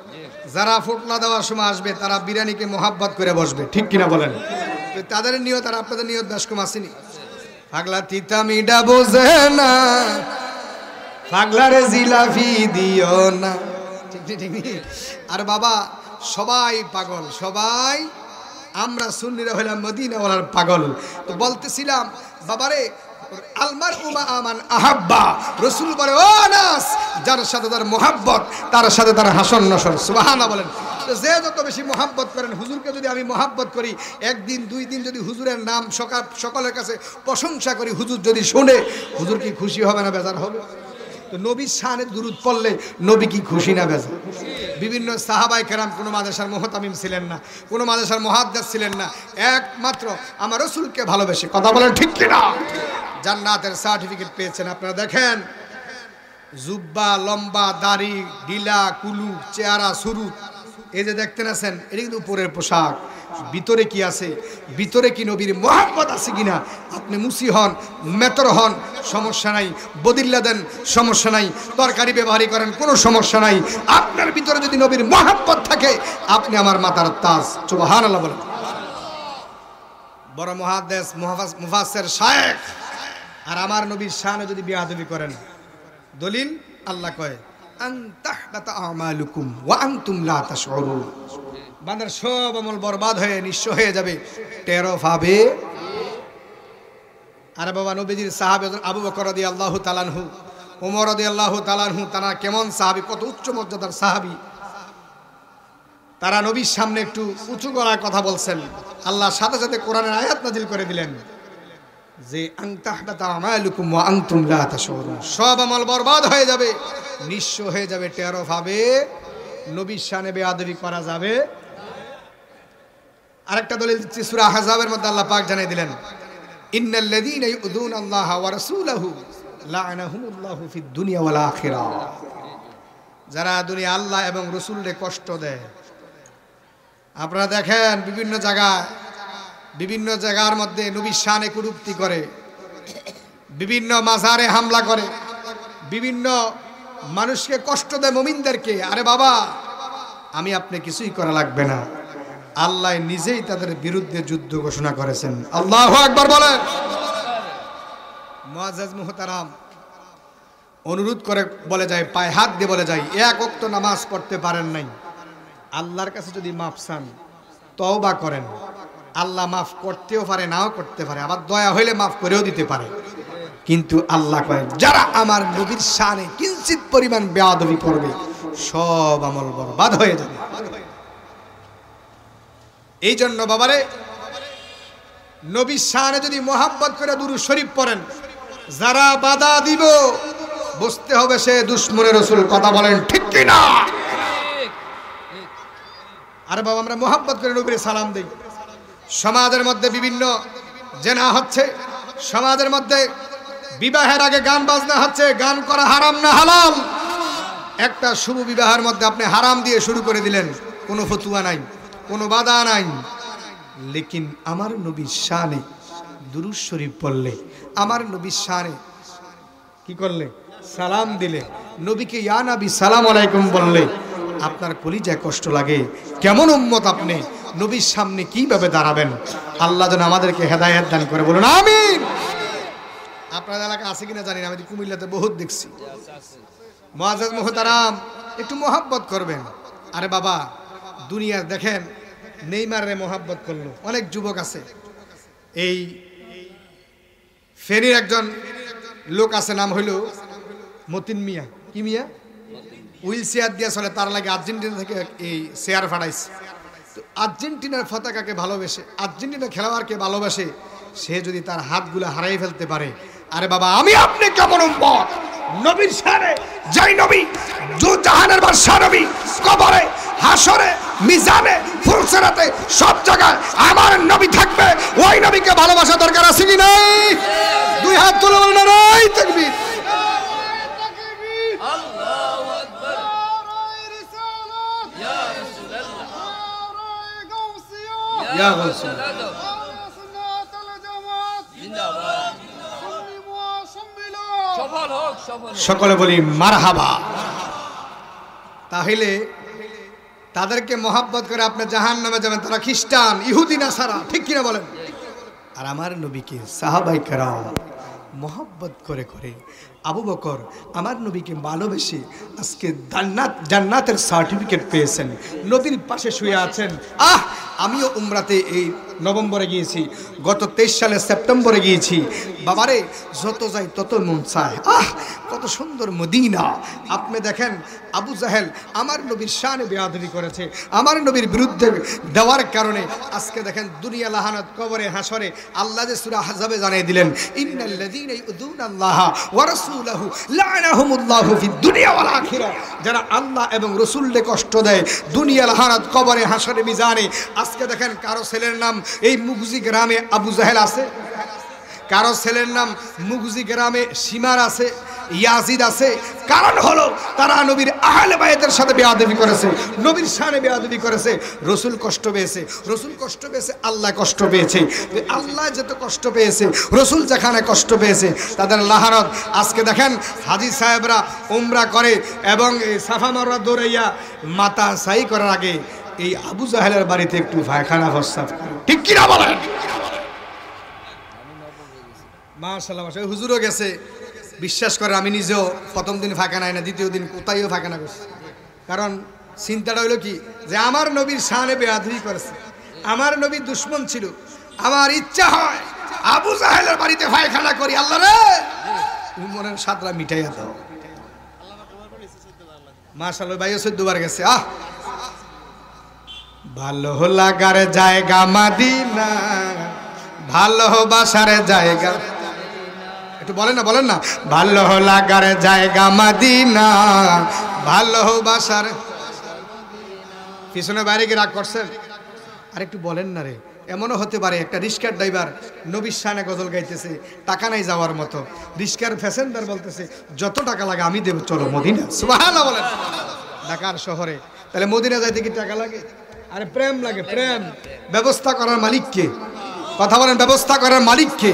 যারা ফুটলা দেওয়ার সময় আসবে তারা বিরিয়ানিকে মোহাব্বত করে বসবে। ঠিক কিনা বলেন? তাদের নিয়ত আর আপনাদের নিয়ত বেশ কম আসেনি। পাগলা তিতা মিডা বোঝে না, পাগলারে জিলাফি দিও না। ঠিক। আর বাবা, সবাই পাগল, সবাই আমরা সুন্নিরা হইলাম মদিনাওয়ালার পাগল। তো বলতেছিলাম বাবারে, আলমার উমা আমান আহাব্বা, রাসূল বলে ও আনাস, যার সাথে তার মোহাব্বত তার সাথে তার হাসন নসর। সুবহানাল্লাহ বলেন। যে যত বেশি মোহাব্বত করেন, হুজুরকে যদি আমি মোহাব্বত করি, একদিন দুই দিন যদি হুজুরের নাম সকলের কাছে প্রশংসা করি, হুজুর যদি শুনে, হুজুর কি খুশি হবে না বেজার হবে? তো নবীর শানে দুরূদ পড়লে নবী কি খুশি না বেজার? বিভিন্ন সাহাবায়ে কেরাম কোনো মাদ্রাসার মুহতামিম ছিলেন না, কোনো মাদ্রাসার মুহাদ্দিস ছিলেন না, একমাত্র আমার রাসূলকে ভালোবেসে, কথা বলেন ঠিক কিনা, জান্নাতের সার্টিফিকেট পেয়েছেন। আপনারা দেখেন, জুব্বা, লম্বা দাড়ি, ডিলা কুলু, চেহারা সুরুত, এই যে দেখতেন আছেন, এটা কিন্তু উপরের পোশাক। ভিতরে কি আছে? ভিতরে কি নবীর মোহাব্বত আছে কিনা? আপনি মুসি হন, মেতর হন, সমস্যা নাই, বদিল্লা দেন, সমস্যা নাই, তরকারি ব্যবহারই করেন, কোনো সমস্যা নাই, আপনার ভিতরে যদি নবীর মোহাব্বত থাকে, আপনি আমার মাথার তাজ। সুবহানাল্লাহ বলেন। বড় মুহাদ্দিস, মুফাসসির, শায়েখ, আর আমার নবীর শানে যদি বেয়াদবি করেন, দলিল আল্লাহ কয় আন তাহবাতা আমালুকুম ওয়া আনতুম লা তাশউরুন, বান্দার সব আমল বরবাদ হয়ে নিঃস্ব হয়ে যাবে, টেরো পাবে। আরে বাবা, নবীজির সাহাবী আবু বকর রাদিয়াল্লাহু তাআলা আনহু, ওমর রাদিয়াল্লাহু তাআলা আনহু, তারা কেমন সাহাবী, কত উচ্চ মর্যাদার সাহাবী। তারা নবীর সামনে একটু উঁচু গলায় কথা বলছেন, আল্লাহর সাথে সাথে কোরআনের আয়াত নাজিল করে দিলেন যে আন তাহবাতা আমালুকুম ওয়া আনতুম লা তাশউরুন, সব আমল বরবাদ হয়ে যাবে, নিঃস্ব হয়ে যাবে, টেরো পাবে। নবীর শানে বেয়াদবি করা যাবে। আরেকটা দলিল দিচ্ছি, সূরা আহজাবের মধ্যে আল্লাহ পাক জানিয়ে দিলেন ইন্নাল্লাযীনা ইউযুনা আল্লাহ ওয়া রাসূলাহু লা'নাহুমুল্লাহু ফিদ দুনিয়া ওয়াল আখিরাহ, যারা দুনিয়া আল্লাহ এবং রাসূলকে কষ্ট দেয়। আপনারা দেখেন বিভিন্ন জায়গার মধ্যে নবীর শানে কটূক্তি করে, বিভিন্ন মাজারে হামলা করে, বিভিন্ন মানুষকে কষ্ট দেয়, মুমিনদেরকে। আরে বাবা, আমি আপনি কিছুই করা লাগবে না, আল্লাহ নিজেই তাদের বিরুদ্ধে যুদ্ধ ঘোষণা করেছেন। আল্লাহু আকবার বলেন। মুআজ্জাজ মুহতারাম, অনুরোধ করে বলে যায়, পায়ে হাত দিয়ে বলে যায়, এক ওয়াক্ত নামাজ পড়তে পারেন নাই, আল্লাহর কাছে যদি মাফ চান, তওবা করেন, আল্লাহ মাফ করতেও পারে, নাও করতে পারে, আবার দয়া হইলে মাফ করেও দিতে পারে। কিন্তু আল্লাহ কয়, যারা আমার নবীর শানে কিঞ্চিত পরিমাণ বেয়াদবি করবে, সব আমল বরবাদ হয়ে যাবে। এই জন্য বাবারে, নবীর শানে যদি মোহাব্বত করে দুরূদ শরীফ পড়েন, যারা বাধা দিব, বুঝতে হবে সে দুশমনের রাসূল। কথা বলেন ঠিক কি না? আরে বাবা, আমরা মোহাব্বত করে নবীর সালাম দেই। সমাজের মধ্যে বিভিন্ন জেনা হচ্ছে, সমাজের মধ্যে বিবাহের আগে গান বাজনা হচ্ছে, গান করা হারাম না হালাল? একটা শুভ বিবাহের মধ্যে আপনি হারাম দিয়ে শুরু করে দিলেন, কোনো ফতুয়া নাই, কোনো বাধা নাই। লেকিন আমার নবীর শানে দুরূদ শরীফ পড়লে, আমার নবীর শানে কি করলে, সালাম দিলে, নবীকে ইয়া নবী সালাম আলাইকুম বললে, আপনার কলিজায় কষ্ট লাগে। কেমন উম্মত আপনি, নবীর সামনে কিভাবে দাঁড়াবেন? আল্লাহ যেন আমাদেরকে হেদায়েত দান করে, বলুন আমিন। আপনাদের এলাকা আছে কিনা জানি না, আমি কুমিল্লাতে বহুত দেখছি। মুআজ্জাজ মুহতারাম, একটু মোহাব্বত করবেন। আরে বাবা, দুনিয়ার দেখেন, নেইমারে মোহাব্বত করলো, অনেক যুবক আছে। এই ফেনীর একজন লোক আছে, নাম হইল মতিন মিয়া। কি মিয়া? হুইল চেয়ার দিয়ে চলে, তার লাগে আর্জেন্টিনা থেকে এই চেয়ার ফাটাইছে। তো আর্জেন্টিনার পতাকাকে ভালোবেসে, আর্জেন্টিনা খেলোয়াড়কে ভালোবাসে, সে যদি তার হাতগুলো হারাই ফেলতে পারে, আরে বাবা, আমি আপনি কেমন উম্মত? নবীর শানে, যেই নবী দু জাহানের বাদশা নবী, কবরে, হাসরে, মিজানে, ফুলসিরাতে, সব জায়গায় আমার নবী থাকবে। ওই নবীকে ভালোবাসা দরকার আছে কি নাই? দুই হাত তুলে বলেন নারায়ে তাকবীর। আল্লাহু আকবার। ইয়া রাসূলুল্লাহ, ইয়া রাসূল, জিন্দাবাদ। সফল হোক, সফল হোক। সকলে বলি মারহাবা। তাহলে তাদেরকে মহাব্বত করে আপনি জাহান্নামে যাবেন, তারা খ্রিস্টান, ইহুদি, নাসারা, ঠিক কিনা বলেন? আর আমার নবীকে সাহাবায়ে কেরাম মহাব্বত করে করে আবু বকর আমার নবীকে ভালোবেসে আজকে জান্নাতের সার্টিফিকেট পেয়েছেন, নবীর পাশে শুয়ে আছেন। আমিও উমরাতে এই নভেম্বরে গিয়েছি, গত 23 সালের সেপ্টেম্বরে গিয়েছি। বাবারে যত যাই তত মন চায়, কত সুন্দর মদিনা। আপনি দেখেন আবু জাহেল আমার নবীর শানে বেয়াদবি করেছে, আমার নবীর বিরুদ্ধে দেওয়ার কারণে আজকে দেখেন দুনিয়া লাহানত, কবরে হাসরে আল্লাহ যে সূরা আহজাবে জানিয়ে দিলেন, ইন্নাল্লাযীনা ইউযুনাল্লাহা ওয়া রাসূলাহু লা'নাহুমুল্লাহু ফিদ দুনিয়া ওয়াল আখিরা। যারা আল্লাহ এবং রাসূলকে কষ্ট দেয় দুনিয়া লাহানত, কবরে হাসরে মিজানে। আজকে দেখেন কারো ছেলের নাম এই মুগজি গ্রামে আবু জাহেল আছে, কারো ছেলের নাম মুগজি গ্রামে সীমার আছে, ইয়াজিদ আছে। কারণ হলো তারা নবীর আহলে বাইতের সাথে বেয়াদবি করেছে, নবীর শানে বেয়াদবি করেছে। রাসূল কষ্ট পেয়েছে, রাসূল কষ্ট পেয়েছে, আল্লাহ কষ্ট পেয়েছে। আল্লাহ যত কষ্ট পেয়েছে, রাসূল যেখানে কষ্ট পেয়েছে, তাদের লাহানত। আজকে দেখেন হাজী সাহেবরা উমরা করে এবং এই সাফা মারওয়া দৌড়াইয়া মাথা সাই করার আগে এই আবু জাহেলের বাড়িতে একটু পায়খানা প্রস্রাব করে, ঠিক কিনা বলেন? মাশাআল্লাহ, হুজুরও গেছে। বিশ্বাস করে আমি নিজেও প্রথম দিন ফাঁকা নাই না, দ্বিতীয় দিন কোথায়ও ফাঁকা না করছি। কারণ চিন্তাটা হইলো কি, যে আমার নবীর শানে বেয়াদবি করেছে, আমার নবী দুশ্মন ছিল। আমার ইচ্ছা হয় আবু জাহেলের বাড়িতে পায়খানা করি, আল্লাহ রে তুমি মনের সাতরা মিটাইয়া দাও। মাশাআল্লাহ, ভাইও 14 বার গেছে। ভালো লাগার জায়গা মদিনা, ভালোবাসার জায়গা, একটু বলেন না, ভালো লাগার জায়গা মদিনা, ভালোবাসার। পিছনে বাইরে গিয়ে রাগ করছেন, আর একটু বলেন না রে। এমনও হতে পারে একটা রিক্সার ড্রাইভার নবীর শানে গজল গাইতেছে, টাকা নাই যাওয়ার মতো। রিক্সার প্যাসেঞ্জার বলতেছে যত টাকা লাগে আমি দেব, চলো মদিনা। সুবহানাল্লাহ বলেন। ঢাকার শহরে তাহলে মদিনা যাইতে কি টাকা লাগে? আরে প্রেম লাগে, প্রেম। ব্যবস্থা করার মালিক কে? কথা বলেন, ব্যবস্থা করার মালিক কে?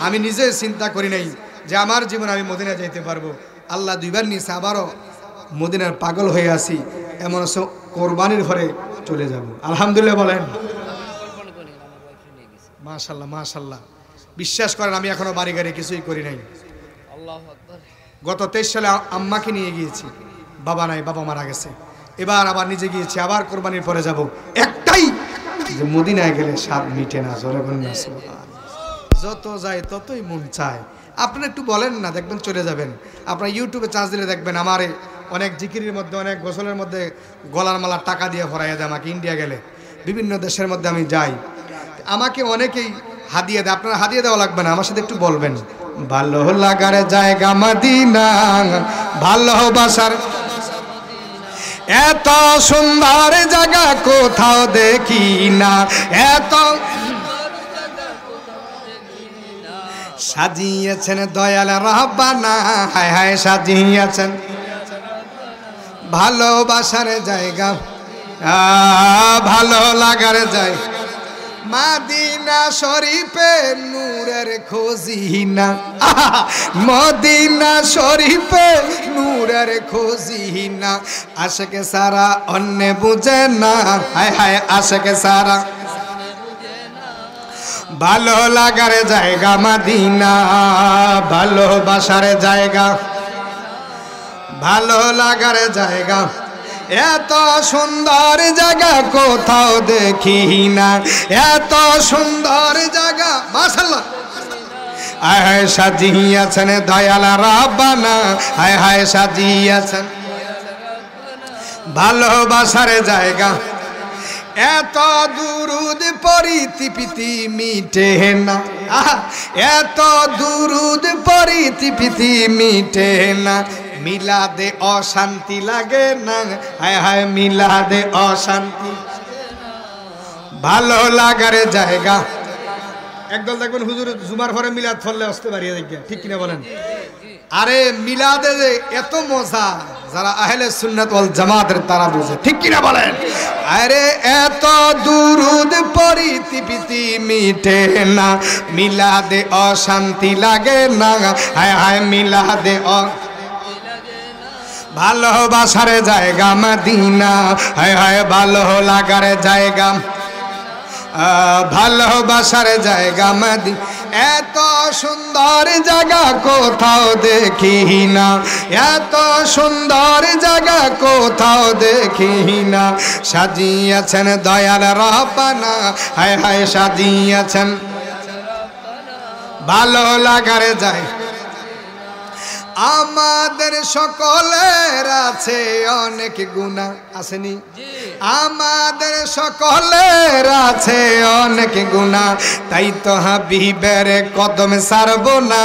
আমি নিজে চিন্তা করি নাই যে আমার জীবনে আমি মদিনা যাইতে পারবো। আল্লাহ 2 বার নিয়েছে, আবারও মদিনার পাগল হয়ে আসি। এমন কোরবানির ঘরে চলে যাব, আলহামদুলিল্লাহ বলেন। মাশাআল্লাহ মাশাআল্লাহ। বিশ্বাস করেন আমি এখনো বাড়ি গাড়ি কিছুই করি নাই। গত 23 সালে আম্মাকে নিয়ে গিয়েছি, বাবা নাই, বাবা মারা গেছে। এবার আবার নিজে গিয়েছি, আবার কোরবানির পরে যাব। একটাই যে মদিনায় গেলে স্বাদ মিটে না, জোরে বলেন না সুবহানাল্লাহ। যত যায় ততই মন চায়। আপনারা একটু বলেন না, দেখবেন চলে যাবেন। আপনারা ইউটিউবে চার্জ দিলে দেখবেন আমারে অনেক জিকিরের মধ্যে, অনেক গোসলের মধ্যে গলার মালা টাকা দিয়ে ভরাইয়া দেয় আমাকে। ইন্ডিয়া গেলে বিভিন্ন দেশের মধ্যে আমি যাই, আমাকে অনেকেই হাদিয়া দেয়। আপনারা হাদিয়া দেওয়া লাগবে না, আমার সাথে একটু বলবেন ভালো লাগার জায়গা মদিনা, ভালোবাসার। এত সুন্দর জায়গা কোথাও দেখি না, এত সাজিয়েছেন দয়াল রব্বানা, হায় হায় সাজিয়েছেন ভালোবাসার জায়গা, ভালো লাগার জায়গা মদিনা শরীফে নূরের খোঁজিনা, মদিনা শরীফে নূরের খোঁজিনা। আশিকে সারা অন্য বুঝে না, হায় হায় আশিকে সারা। ভালো লাগার জায়গা মদিনা, ভালোবাসার জায়গা, ভালো লাগার জায়গা। এত সুন্দর জায়গা কোথাও দেখি না, এত সুন্দর জায়গা। মাশাআল্লাহ, হায় হায় সাজিয়েছেন দয়াল রব্বানা, হায় হায় সাজিয়েছেন ভালোবাসার জায়গা। এত দুরুদ পড়িতে পিতি মিটে না, এত দুরুদ পড়িতে পিতি মিটে না। মিলাদে অশান্তি লাগে না, হায় হায় মিলাদে অশান্তি। ভালো লাগার জায়গা। একদল দেখবেন হুজুর জুমার পরে মিলাদ পড়লে আসতে পারিয়ে দেখবেন, ঠিক কিনা বলেন? আরে মিলাদে যে এত মজা, যারা আহলে সুন্নাত ওয়াল জামাতের তারা বুঝে, ঠিক কিনা বলেন? আরে এত দুরুদ পড়িতে পিতি মিটে না, মিলাদে অশান্তি লাগে না, হায় হায় মিলাদে ভালোবাসার জায়গা মদিনা, হায় হায় ভালো লাগার জায়গা, ভালোবাসার জায়গা মদিনা এত সুন্দর জায়গা কোথাও দেখি না এত সুন্দর জায়গা কোথাও দেখি না সাজিয়েছেন দয়াল রব্বানা হায় হায় সাজিয়েছেন ভালো লাগার যায় আমাদের সকলের আছে অনেক গুনাহ আসেনি আমাদের সকলের আছে অনেক গুনাহ তাই তো হাবিবের কদমে ছাড়ব না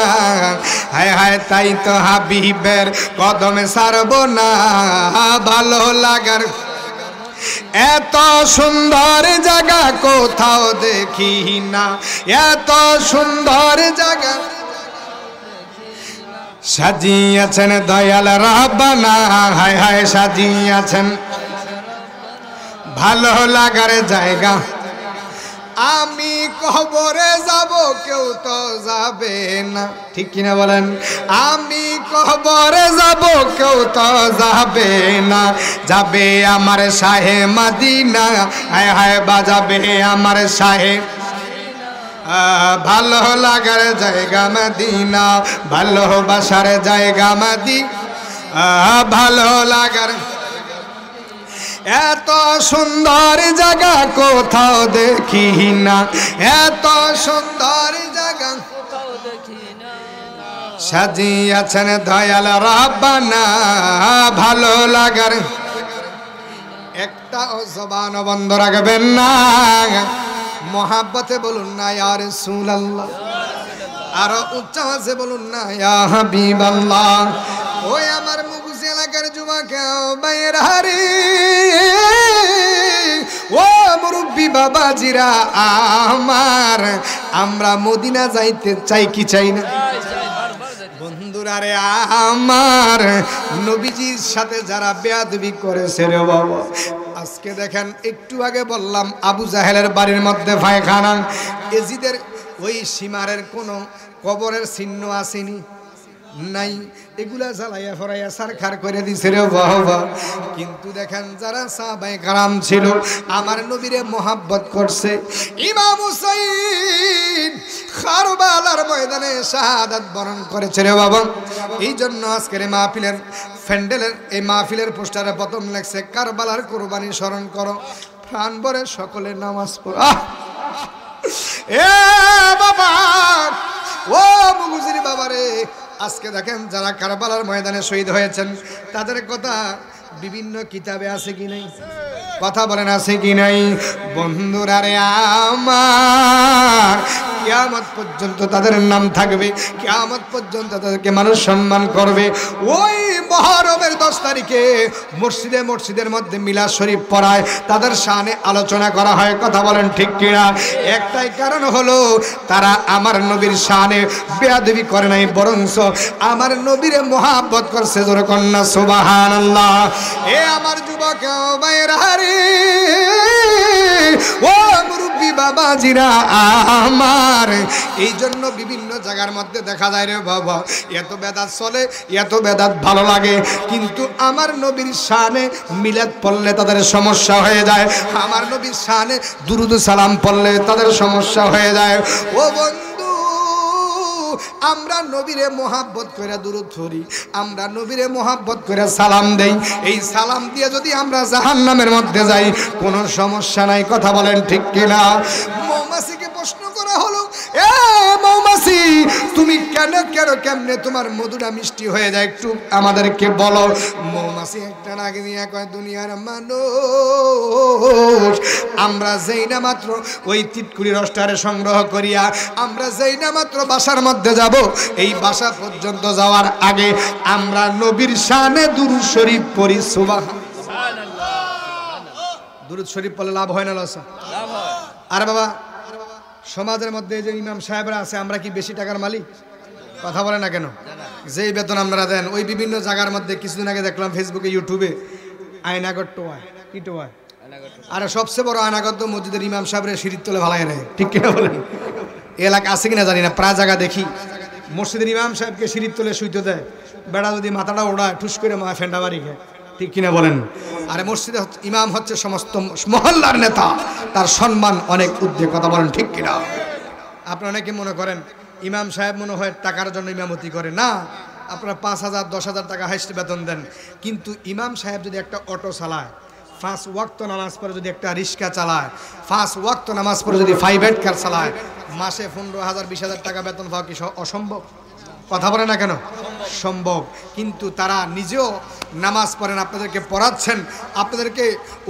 হায় হায় তাই তো হাবিবের কদমে ছাড়ব না ভালো লাগার এত সুন্দর জায়গা কোথাও দেখি না এত সুন্দর জায়গা সাজিয়েছেন দয়াল রব্বানা হায় হায় সাজিয়েছেন ভালো লাগার জায়গা আমি কবরে যাব কেউ তো যাবে না ঠিক কিনা বলেন আমি কবরে যাব কেউ তো যাবে না যাবে আমার শাহে মদিনা হায় হায় বাজাবে আমার শাহে ভালো লাগার জায়গা মদিনা ভালোবাসার জায়গা মদিনা ভালো লাগার এত সুন্দর জায়গা কোথাও দেখি না এত সুন্দর জায়গা কোথাও দেখি না সাজিয়েছেন দয়াল রব্বানা ভালো লাগার একটা জবান বন্ধ রাখবেন না মোহাব্বতে বলুন না ইয়া রাসূলুল্লাহ আরো উচ্চ আওয়াজে বলুন না ইয়া হাবিবাল্লাহ ওই আমার মুগুজি এলাকার যুবক ভাইয়ের হারি ও মুরব্বি বাবাজিরা আমার আমরা মদিনা যাইতে চাই কি চাই না বন্ধুরা রে আমার নবীজির সাথে যারা বেয়াদবি করেছে রে বাবা আজকে দেখেন একটু আগে বললাম আবু জাহেলের বাড়ির মধ্যে পায়খানা এজিদের ওই সীমারের কোনো কবরের চিহ্ন আসেনি নাই এগুলা জ্বালাইয়া ফরাইয়া সারখার করে দিছে রে বাবা কিন্তু দেখেন যারা সাহাবায়ে কেরাম ছিল আমার নবীরে মোহাব্বত করছে ইমাম হুসাইন কারবালার ময়দানে শাহাদাত বরণ করেছে রে বাবা এই জন্য আজকের মাহফিলের ফ্যান্ডেলের এই মাহফিলের পোস্টারে প্রথম লেখছে কারবালার কুরবানি স্মরণ করো প্রাণ ভরে সকলে নামাজ পড়ো এ বাবা ও মুগুজির বাবা রে আজকে দেখেন যারা কারবালার ময়দানে শহীদ হয়েছেন তাদের কথা বিভিন্ন কিতাবে আছে কি নাই কথা বলেন আছে কি নাই বন্ধুরা রে আমার কিয়ামত পর্যন্ত তাদের নাম থাকবে কিয়ামত পর্যন্ত তাদেরকে মানুষ সম্মান করবে ওই মুহররমের 10 তারিখে মসজিদে মসজিদের মধ্যে মিলাদ শরীফ পড়ায় তাদের শানে আলোচনা করা হয় কথা বলেন ঠিক কিনা একটাই কারণ হলো তারা আমার নবীর শানে বেয়াদবি করে নাই বরংস আমার নবীরে মুহাব্বত করছে জোরে কন্না সুবহানাল্লাহ এ আমার যুবক ভাইরা রে ও মুরব্বি বাবাজিরা আমার এই জন্য বিভিন্ন জায়গার মধ্যে দেখা যায় রে বাবা এত বেদাত চলে এত বেদাত ভালো লাগে কিন্তু আমার নবীর শানে মিলাদ পড়লে তাদের সমস্যা হয়ে যায় আমার নবীর শানে দুরুদ সালাম পড়লে তাদের সমস্যা হয়ে যায় ও বন্ধু আমরা নবীরে মোহাব্বত করে দুরূদ পড়ি আমরা নবীরে মোহাব্বত করে সালাম দেই এই সালাম দিয়ে যদি আমরা জাহান্নামের মধ্যে যাই কোনো সমস্যা নাই কথা বলেন ঠিক কিনা মৌমাছিকে প্রশ্ন করা হলো এ মৌমাছি তুমি কেমনে তোমার মধুটা মিষ্টি হয়ে যায় একটু আমাদেরকে বলো মৌমাছি একটা নাকি দিয়ে কয় দুনিয়ার মানুষ আমরা যেই না মাত্র ওই তিতকুড়ি রসটারে সংগ্রহ করিয়া আমরা যেই না মাত্র বাসার মধ্যে যাব এই বাসা পর্যন্ত যাওয়ার আগে আমরা নবীর শানে দুরূদ শরীফ পড়ি সুবহানাল্লাহ দুরূদ শরীফ পড়লে লাভ হয় না লসা লাভ হয় আরে বাবা সমাজের মধ্যে যে ইমাম সাহেবরা আছে আমরা কি বেশি টাকার মালিক কথা বলে না কেন যেই বেতন আপনারা দেন ওই বিভিন্ন জায়গার মধ্যে কিছুদিন আগে দেখলাম ফেসবুকে ইউটিউবে আয়নাগর টোয়া কি টোয়া আর সবচেয়ে বড় আয়নাগর তো মসজিদের ইমাম সাহেবের সিঁড়ির তলে ভালাই নেয় ঠিক কিনা বলেন এলাকা আছে কিনা জানি না প্রায় জায়গা দেখি মসজিদের ইমাম সাহেবকে সিঁড়ির তলে শুইতে দেয় বেড়া যদি মাথাটা ওড়ায় ঠুস করে মা ফেন্ডা বাড়ি খায় ঠিক কিনা বলেন আরে মসজিদে ইমাম হচ্ছে সমস্ত মহল্লার নেতা তার সম্মান অনেক ঊর্ধ্বে। কথা বলেন ঠিক কিনা? আপনারা অনেকে মনে করেন ইমাম সাহেব মনে হয় টাকার জন্য ইমামতি করে, না, আপনারা 5,000 10,000 টাকা হাইস্ট বেতন দেন, কিন্তু ইমাম সাহেব যদি একটা অটো চালায়, 5 ওয়াক্ত নামাজ পড়ে যদি একটা রিক্সা চালায়, 5 ওয়াক্ত নামাজ পড়ে যদি প্রাইভেট কার চালায়, মাসে 15,000 20,000 টাকা বেতন পাওয়া কি অসম্ভব? কথা বলে না কেন? সম্ভব। কিন্তু তারা নিজেও নামাজ পড়েন, আপনাদেরকে পড়াচ্ছেন, আপনাদেরকে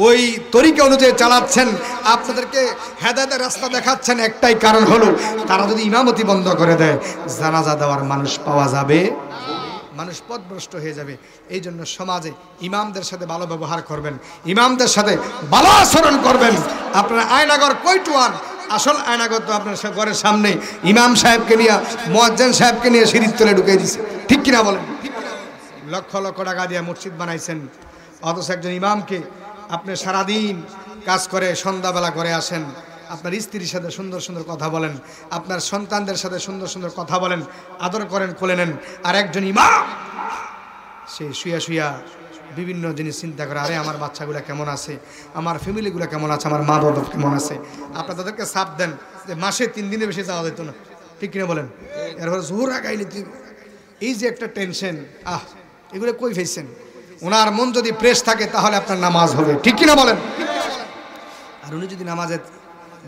ওই তরিকা অনুযায়ী চালাচ্ছেন, আপনাদেরকে হেদায়েতের রাস্তা দেখাচ্ছেন। একটাই কারণ হলো তারা যদি ইমামতি বন্ধ করে দেয়, জানাজা দেওয়ার মানুষ পাওয়া যাবে, মানুষ পথভ্রষ্ট হয়ে যাবে। এই জন্য সমাজে ইমামদের সাথে ভালো ব্যবহার করবেন, ইমামদের সাথে ভালো আচরণ করবেন। আপনারা আয়নাগর কয়টুয়ান, আসল আয়নাগর তো আপনার ঘরের সামনে ইমাম সাহেবকে নিয়ে, মুয়াজ্জিন সাহেবকে নিয়ে সিঁড়ির তলে ঢুকিয়ে দিছে, ঠিক কিনা বলেন? লক্ষ লক্ষ টাকা দিয়ে মসজিদ বানাইছেন, অথচ একজন ইমামকে আপনি সারাদিন কাজ করে সন্ধ্যাবেলা করে আসেন, আপনার স্ত্রীর সাথে সুন্দর সুন্দর কথা বলেন, আপনার সন্তানদের সাথে সুন্দর সুন্দর কথা বলেন, আদর করেন, কোলে নেন। আর একজন ইমাম সে শুয়া শুয়া বিভিন্ন জিনিস চিন্তা করে, আরে আমার বাচ্চাগুলো কেমন আছে, আমার ফ্যামিলিগুলো কেমন আছে, আমার মা বাবা কেমন আছে। আপনার তাদেরকে চাপ দেন যে মাসে 3 দিনে বেশি যাওয়া যেত না, ঠিক কিনা বলেন? এরপরে জোর আগাইলে এই যে একটা টেনশন, এগুলো কই ফেলছেন? ওনার মন যদি প্রেস থাকে তাহলে আপনার নামাজ হবে, ঠিক কিনা বলেন? আর উনি যদি নামাজে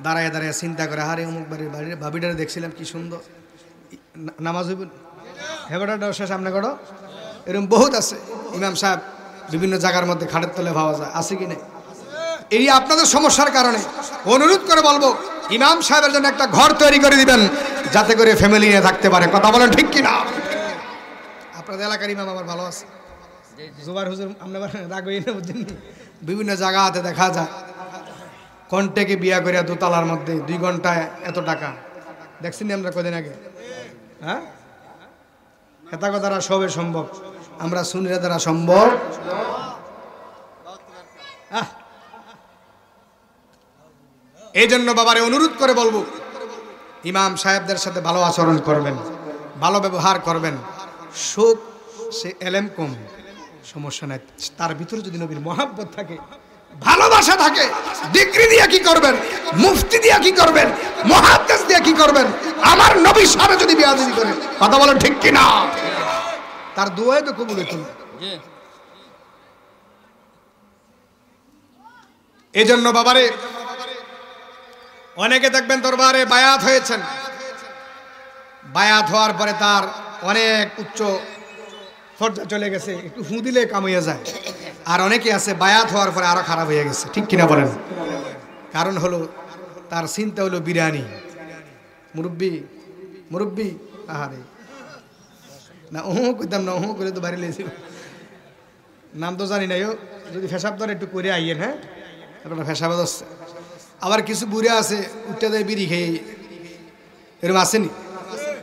দাঁড়ায় দাঁড়ায় চিন্তা করে, আরে অমুক বাড়ির ভাবিটারে দেখছিলাম কি সুন্দর, নামাজ হইব? হেবাটাও শেষ সামনে করো, এরকম বহুত আছে। ইমাম সাহেব বিভিন্ন জায়গার মধ্যে খাটের তলে পাওয়া যায়, আছে কি না? এই আপনাদের সমস্যার কারণে অনুরোধ করে বলবো, ইমাম সাহেবের জন্য একটা ঘর তৈরি করে দিবেন, যাতে করে ফ্যামিলি নিয়ে থাকতে পারে। কথা বলেন ঠিক কিনা? আপনাদের এলাকার ইমাম আমার ভালো আছে, জুবার হুজুর আপনার রাগ হইয়ে না, বুঝছেন? বিভিন্ন জায়গাতে দেখা যায় কন্টেকে বিয়া করিয়া দোতলার মধ্যে 2 ঘন্টায় এত টাকা, দেখছেন আমরা কদিন আগে? হ্যাঁ, হেতাগো দ্বারা সবে সম্ভব, আমরা সুনিরা দ্বারা সম্ভব। এই জন্য বাবারে অনুরোধ করে বলবো, ইমাম সাহেবদের সাথে ভালো আচরণ করবেন, ভালো ব্যবহার করবেন। সুখ সে এলেম কম, সমস্যা নাই, তার ভিতরে যদি নবীর মহাব্বত থাকে, ভালোবাসা থাকে, ডিগ্রি দিয়ে কি করবেন, মুফতি দিয়ে কি করবেন, মুহাদ্দিস দিয়ে কি করবেন? আমার নবীর সাথে যদি বেয়াদবি করে, কথা বলেন ঠিক কিনা? তার দোয়াই তো কবুল হইত না। এই জন্য বাবারে অনেকে দেখবেন দরবারে বায়াত হয়েছেন, বায়াত হওয়ার পরে তার অনেক উচ্চ পর্যায়ে চলে গেছে, একটু ফু দিলে কাম হয়ে যায়। আর অনেকে আছে বায়াত হওয়ার পরে আরো খারাপ হয়ে গেছে, ঠিক কিনা বলেন? কারণ হলো তার চিন্তা হলো বিরিয়ানি, মুরব্বি মুরব্বি, আহারে না ওহ কইতাম না, ওহ করে তো বাড়ি লেছি, নাম তো জানি না। যদি ফেসাব ধরে একটু করে আইয়েন, হ্যাঁ, আপনার ফেসাব আসছে। আবার কিছু বুড়ে আছে উঠতে দেয় বিড়ি খেয়ে, এরকম আসেনি?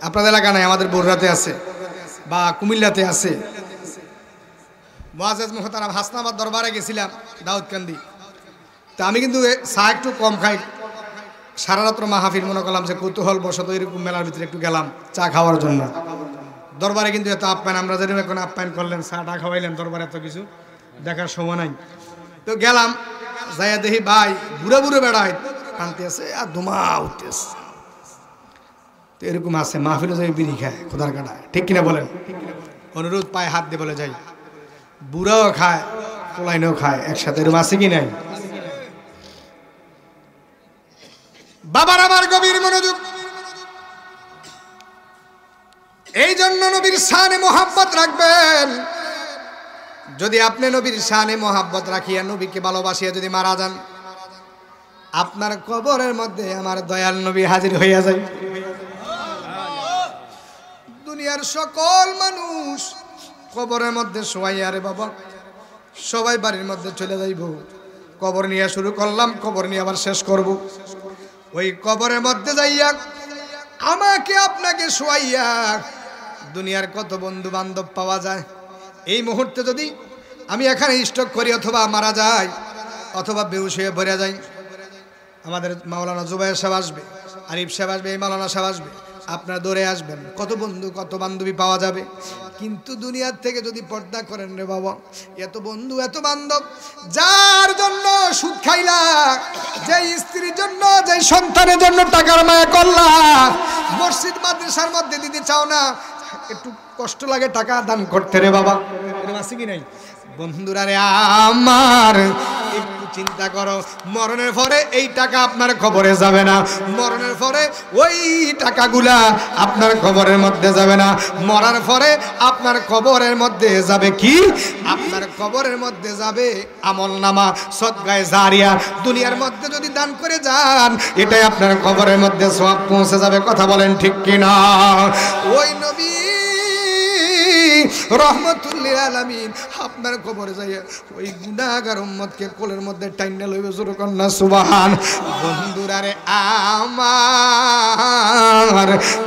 আপনাদের এলাকা নাই, আমাদের বগুড়াতে আছে বা কুমিল্লাতে আছে। মুআজ্জিজ মুহতারাম হাসনাবাদ দরবারে গেছিলাম দাউদকান্দি, তা আমি কিন্তু চা একটু কম খাই, সারা রাত্র মাহফিল মনে করলাম যে কৌতূহল বশত এরকম মেলার ভিতরে একটু গেলাম চা খাওয়ার জন্য। দরবারে কিন্তু এত আপ্যায়ন, আমরা যেরকম এখন আপ্যায়ন করলেন, চাটা খাওয়াইলেন, দরবারে এত কিছু দেখার সময় নাই। তো গেলাম, যাইয়া দেখি ভাই বুড়ো বুড়ো বেড়ায় টানতে আছে আর ধুমা উঠতে আছে। তো এরকম আছে মাহফিলে যাই বিড়ি খায়, খোদার কাটায়, ঠিক কিনা বলেন? অনুরোধ পায়ে হাত দিয়ে বলে যাই, বুড়াও খায় পোলাইনও খায় একসাথে, এরকম আছে কি নাই? বাবার আমার গভীর মনোযোগ। এই জন্য নবীর শানে মোহাব্বত রাখবেন। যদি আপনি নবীর শানে মোহাব্বত রাখিয়া নবীকে ভালোবাসিয়া যদি মারা যান, আপনার কবরের মধ্যে আমার দয়াল নবী হাজির হইয়া যায়। দুনিয়ার সকল মানুষ কবরের মধ্যে শোয়াইয়া, রে বাবা সবাই বাড়ির মধ্যে চলে যাইব, কবর নিয়ে শুরু করলাম, কবর নিয়ে আবার শেষ করব। ওই কবরের মধ্যে যাইয়া আমাকে আপনাকে শোয়াইয়া দুনিয়ার কত বন্ধু বান্ধব পাওয়া যায়। এই মুহূর্তে যদি আমি এখানে স্ট্রোক করি, অথবা মারা যাই, অথবা বেহুশ হয়ে পড়ে যাই, আমাদের মাওলানা জুবায়ের সাহেব আসবে, আরিফ সাহেব আসবে, এই মাওলানা সাহেব আসবে, আপনারা দৌড়ে আসবেন, কত বন্ধু কত বান্ধবী পাওয়া যাবে। কিন্তু দুনিয়ার থেকে যদি পর্দা করেন, রে বাবা এত বন্ধু এত বান্ধব, যার জন্য সুদ খাইলা, যে স্ত্রীর জন্য যে সন্তানের জন্য টাকার মায়া করলা, মসজিদ মাদ্রাসার মধ্যে দিতে চাও না, একটু কষ্ট লাগে টাকা দান করতে রে বাবা, এরকম আছে কি নাই? বন্ধুরা রে আমার, একটু চিন্তা করো, মরণের পরে এই টাকা আপনার কবরে যাবে না, মরণের পরে ওই টাকাগুলা আপনার কবরের মধ্যে যাবে না, মরার পরে আপনার কবরের মধ্যে যাবে কি? আপনার কবরের মধ্যে যাবে আমলনামা, সদকায়ে জারিয়া। দুনিয়ার মধ্যে যদি দান করে যান, এটাই আপনার কবরের মধ্যে সওয়াব পৌঁছে যাবে। কথা বলেন ঠিক কিনা? ওই নবী রহমতুল্লিল আলামিন আপনার কবরে যাইয়া ওই গুনাহগার উম্মতকে কোলের মধ্যে টাইনা লইবে, জোরে কন্যা সুবহান। বন্ধুরা রে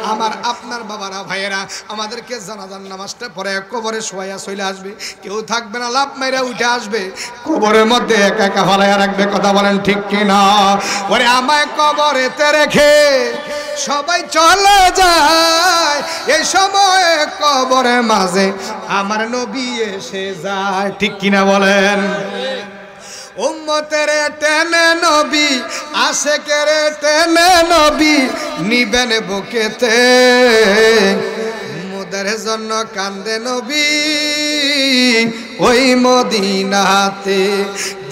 আমার, আপনার বাবারা ভাইয়েরা, আমাদেরকে জানাজার নামাজটা পরে কবরে শোয়া চলে আসবে, কেউ থাকবে না, লাভ মাইরা উঠে আসবে, কবরের মধ্যে একা একা ফলাইয়া রাখবে। কথা বলেন ঠিক কিনা? ওরে আমায় কবরেতে রেখে সবাই চলে যায়, এই সময় কবরের মাঝে আমার নবী এসে যায়। ঠিক কিনা বলেন? উম্মতের টেনে নবী, আশেকের টেনে নবী, নিবেন বুকেতে, মোদের জন্য কান্দে নবী ওই মদিনাতে।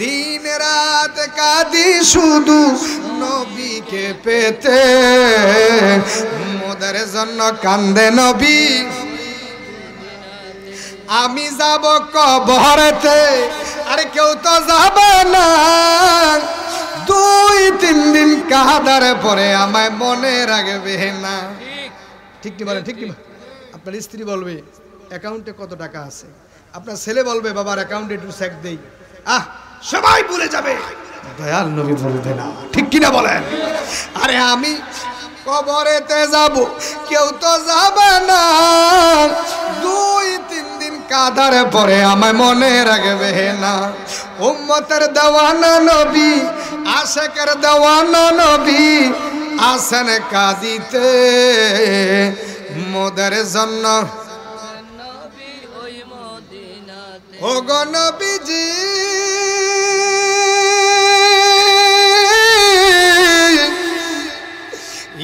দিন রাত কাঁদি শুধু নবীকে পেতে, মোদের জন্য কান্দে নবী। আমি যাব কবরেতে, আরে কেউ তো যাবে না, 2-3 দিন কাঁদার পরে আমায় মনে রাখবে না। ঠিক কি বলেন? ঠিক কি? আপনার স্ত্রী বলবে অ্যাকাউন্টে কত টাকা আছে, আপনার ছেলে বলবে বাবার অ্যাকাউন্টে একটু চেক দেই, সবাই ভুলে যাবে, দয়াল নবী বলবে না। ঠিক কিনা বলেন? আরে আমি কবরেতে যাব, কেউ তো যাবে না, 2-3 দিন কাঁদার পরে আমায় মনে রাখবে না। উম্মতের দেওয়ানা নবী, আশেকের দেওয়ানা নবী আসেন কাঁদিতে, মোদের জন্য ও গো নবীজি।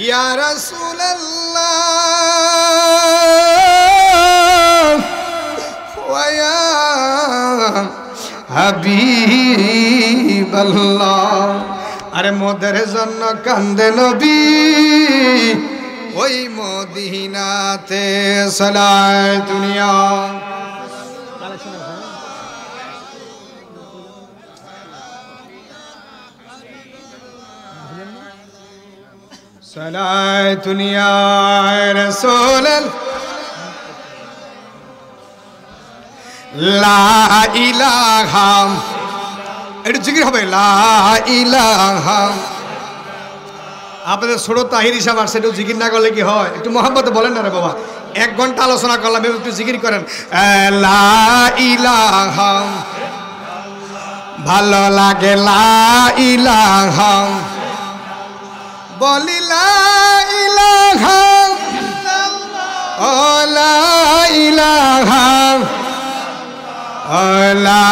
ইয়া রাসূলুল্লাহ ওয়া ইয়া হাবিবাল্লাহ, আরে মোদের জন্য কান্দে নবী ওই মদিনাতে। সালাত দুনিয়া সালাত দুনিয়া রাসূল লা ইলাহা, এটা জিকির হবে লা ইলাহা। আপনাদের ছোট তাহির হিসাব আর সেটা জিকির না করলে কি হয়? একটু মহব্বতে বলেন না রে বাবা, 1 ঘন্টা আলোচনা করলাম, একটু জিকির করেন লা ইলাহা। ভালো লাগে লা ইলাহা, বলি লা ইলাহা, ও লা ইলাহা, ও লা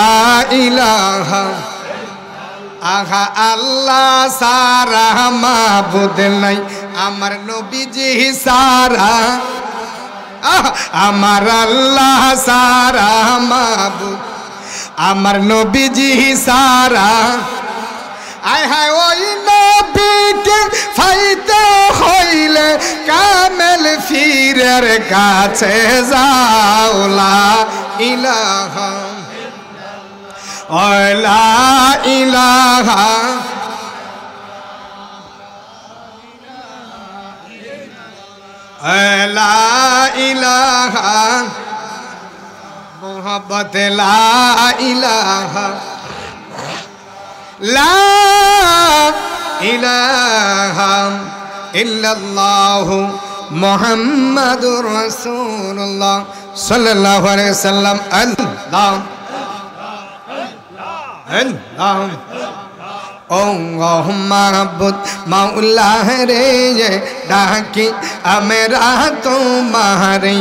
ইলাহা। আহা আল্লাহ সারা মাবুদ নাই, আমার নবীজি সারা, আমার আল্লাহ সারা মাবুদ, আমার নবীজি সারা। আয় হায় ওই নবীকে ফাইতে হইলে কামেল ফিরের কাছে যাও, লা ইলাহা, লা ইলাহা, লা ইলাহা, মোহাব্বত লা ইলাহা, লা ইলাহা ইল্লাল্লাহু মুহাম্মাদুর রাসূলুল্লাহ সাল্লাল্লাহু আলাইহি ওয়াসাল্লাম। আল্লাহ আল্লাহ ও মাহবুদ মাওলা রে ডাকি আমরা তোমারে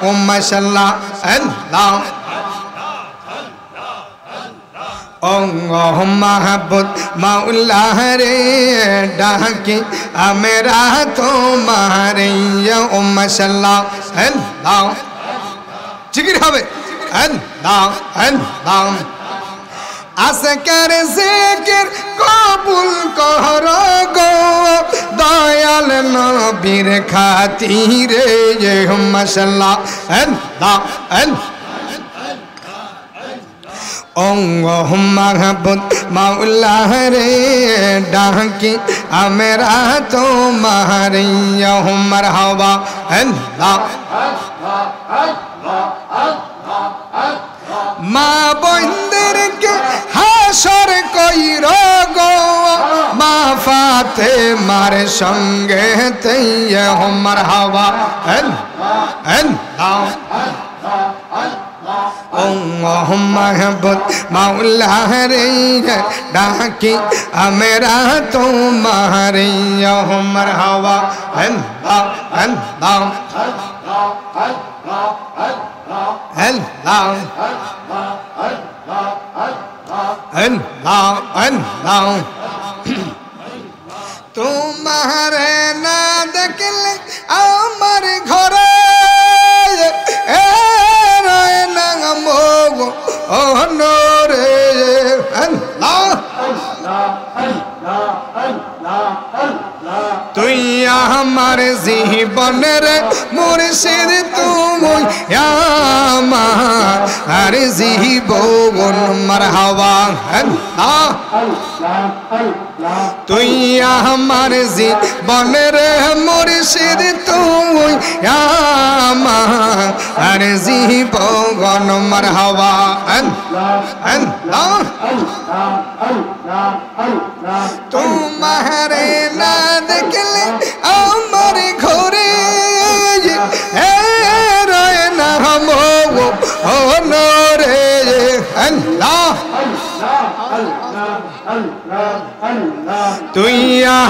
ও মাশাআল্লাহ। আল্লাহ ও মাহবুদ মাওলা রে डाके मेरा तुम्हारे ओ माशाल्लाह अल्लाह जिक्र হবে अल्लाह अल्लाह आसकर जिक्र कबूल करो गो दयाल नबीर खातिरे ये माशाल्लाह अल्लाह अल्लाह ओंगो महबूब मौला रे डाके मेरा तुम्हारे यो मरहबा अल्लाह माँ बंदर के हाशर कोई रोगो माँ फाते मारे संगे ते हो मरहबा अल्लाह ओह महबूब मौला रे डाके मेरा तुम्हारे यो मरहबा अल्लाह अल्लाह अल्लाह अल्लाह अल्लाह तुम्हारे ना देखले আমার ঘরে এ না মোগো অনরে আল্লাহ তুই আমার জীবনের মুর্শিদ তুমি আমার জীবন মারহাবা আল্লাহ তুই আমার জীবনের মুর্শিদ তুমি আমার জীবন মারহাবা আল্লাহ तुम्हारे ना देखले আমার ঘরে রয় না মো অনরে আল্লাহ তুই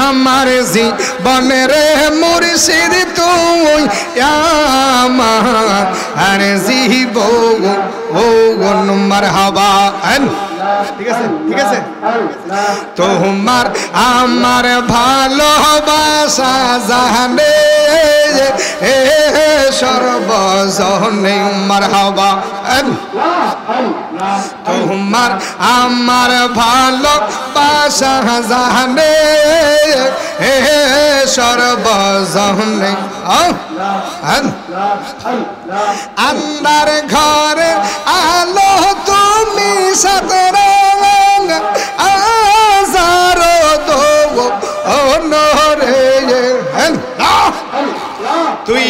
আমার জীবনের মুর্শিদ তুই আমার জীবন মারহাবা ঠিক আছে ঠিক আছে তোমার আমার ভালোবাসা জানে সর্বজনে মারহাবা তোমার আমার ভালোবাসা জানে সর্বজনে আন্দার ঘরে আলো তুমি সতরং আজারো দো অনরে তুই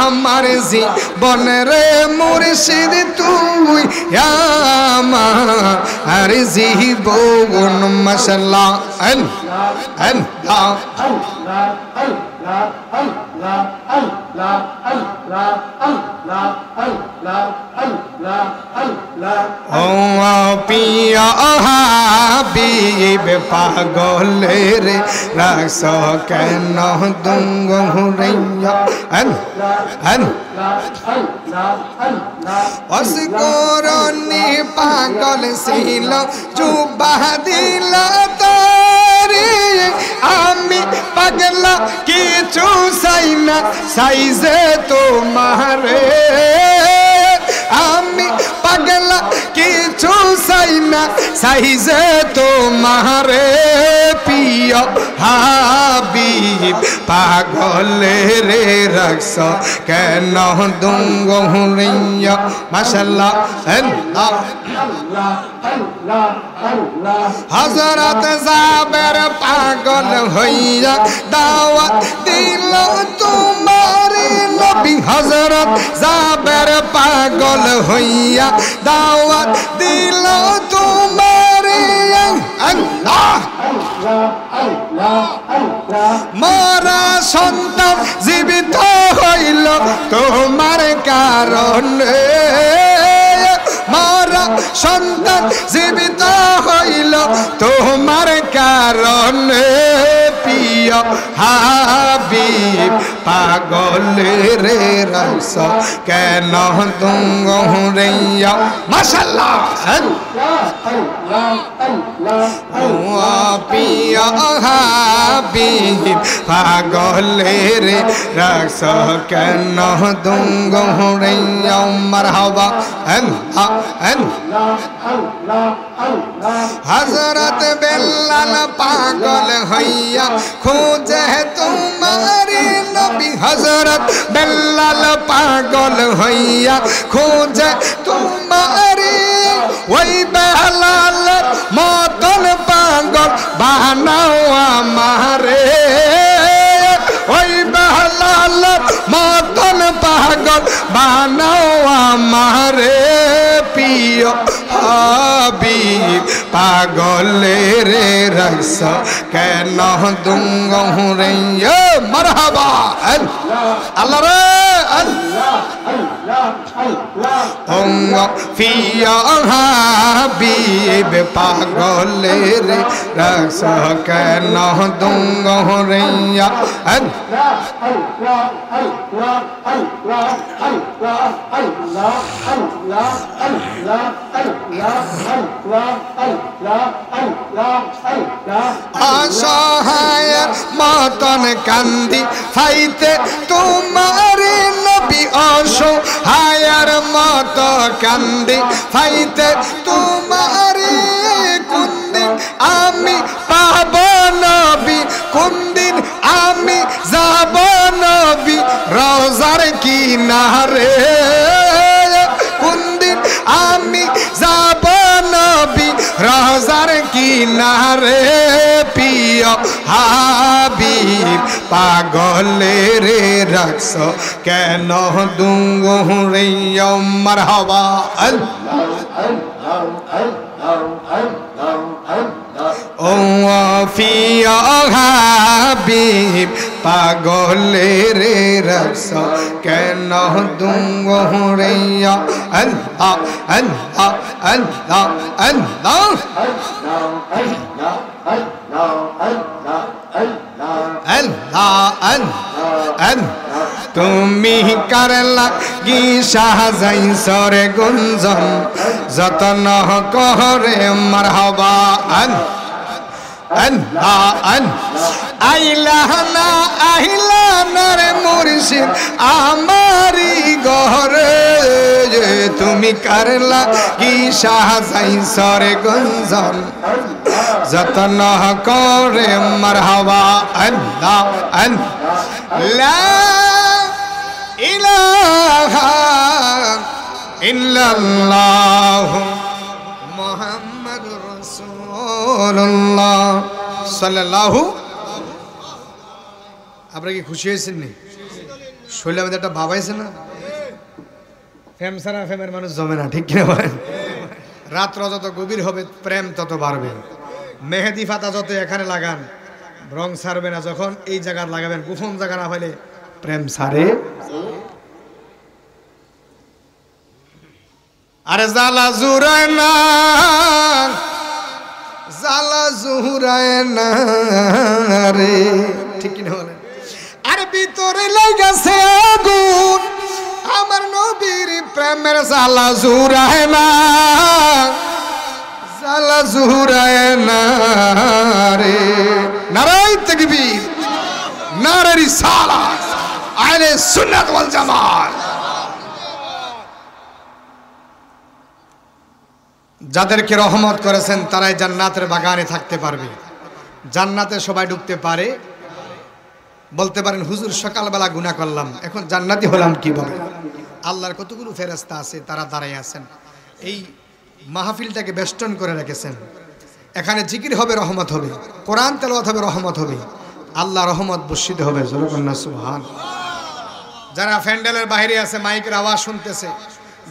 আমার জীবনের মুর্শিদ তুই আমার জীবন মাশাআল্লাহ আল্লাহ ও পিয়া হাবিব পাগলের রাস কেন দুঙ্গ হুরাইয়া অসকরণী পাগল ছিল চুবা দিল তারে আমি পাগলা কিছু চাই না সাইজে তোমারে আমি পাগলা কিছু চাই না সাইজে তোমারে প্রিয় হাবিব পাগলের রাখছ কেন দুঙ্গ হুরাইয়া মাশাআল্লাহ হযরত জাবের পাগল হইয়া দাওয়াত দিল তোমার নবী হযরত জাবের পাগল হইয়া দাওয়াত দিল তোমার আল্লাহ মারা সন্তান জীবিত হইল তোমার কারণে মারা সন্তান জীবিত হইল তোমার কারণে প্রিয় হাবিব পাগলের রাস কেন দুঙ্গ হুরাইয়া মাশাআল্লাহ ও প্রিয় হাবিব হাবিব পাগলের রাখছ কেন দুঙ্গরে মারহাবা হযরত বেলাল পাগল হইয়া খোঁজে তোমারে নবী হযরত বেলাল পাগল হইয়া খোঁজে তোমারে ওই বেলাল মতন পাগল বানাও আমারে ওই বেলাল মতন পাগল বানাও আমারে প্রিয় হাবিব পাগলের রাইস কেন দুঙ্গরে মারহাবা আল্লাহ রে ফিয়া হাবিব পাগলের রাইস কেন দুঙ্গরে অসহায় মতন কান্দি ফাইতে তোমারে নবী অসহায়ের মত কান্দি ফাইতে তোমারে কোনদিন আমি পাব নবী কোনদিন আমি যাব নবী রওজার কিনারে কোনদিন আমি যাব নবী রওজার কিনারে প্রিয় হাবিব পাগলের রাখছ কেন দুঙ্গরে মারহাবা ও ফিয়া হাবিব পাগলের রাখছ কেন দুঙ্গরে আল্লাহ আল্লাহ আল্লাহ আল্লাহ তুমি করলা কি সাজাই সরে গুঞ্জন যতন করে মারহাবা আইলা না রে মুর্শিদ আমারি ঘরে তুমি করলা কি সাজাই সরে গুঞ্জন যতন করে মারহাবা আল্লাহ লা ইলাহা ইল্লাল্লাহ মুহাম্মাদুর রাসূলুল্লাহ সাল্লাল্লাহু। আপনারা কি খুশি হয়েছেন নি? শৈলে আমাদের একটা ভাবাইছে না? ফেম সারা ফেমের মানুষ জমে না, ঠিক কিনা বলেন? রাত্র যত গভীর হবে প্রেম তত বাড়বে। মেহেদি ফাতা যত এখানে লাগান রং ছাড়বে না, যখন এই জায়গা লাগাবেন গোপন জায়গা না হলে প্রেম ছাড়ে। আরে জালা জুরায় না, জালা জুরায় না রে, ঠিক কিনা বলেন? আরে ভিতরে লাগাছে আগুন, আমার নবীর প্রেমের জালা জুরায় না, জালা জুরায় না রে। নারায়ে তাকবীর, নারে রিসালাত, আহলে সুন্নাত ওয়াল জামাত। যাদেরকে রহমত করেছেন তারাই জান্নাতের বাগানে থাকতে পারবে। জান্নাতে সবাই ঢুকতে পারে? বলতে পারেন হুজুর সকালবেলা গুনাহ করলাম, এখন জান্নাতি হলাম কিভাবে? আল্লাহর কতগুলো ফেরেশতা আছে, তারা দাঁড়ায় আছেন, এই মাহফিলটাকে বেষ্টন করে রেখেছেন। এখানে জিকির হবে, রহমত হবে, কোরআন তেলাওয়াত হবে, রহমত হবে, আল্লাহ রহমত বর্ষিত হবে। সুবহান। যারা প্যান্ডেলের বাইরে আছে মাইকের আওয়াজ শুনতেছে,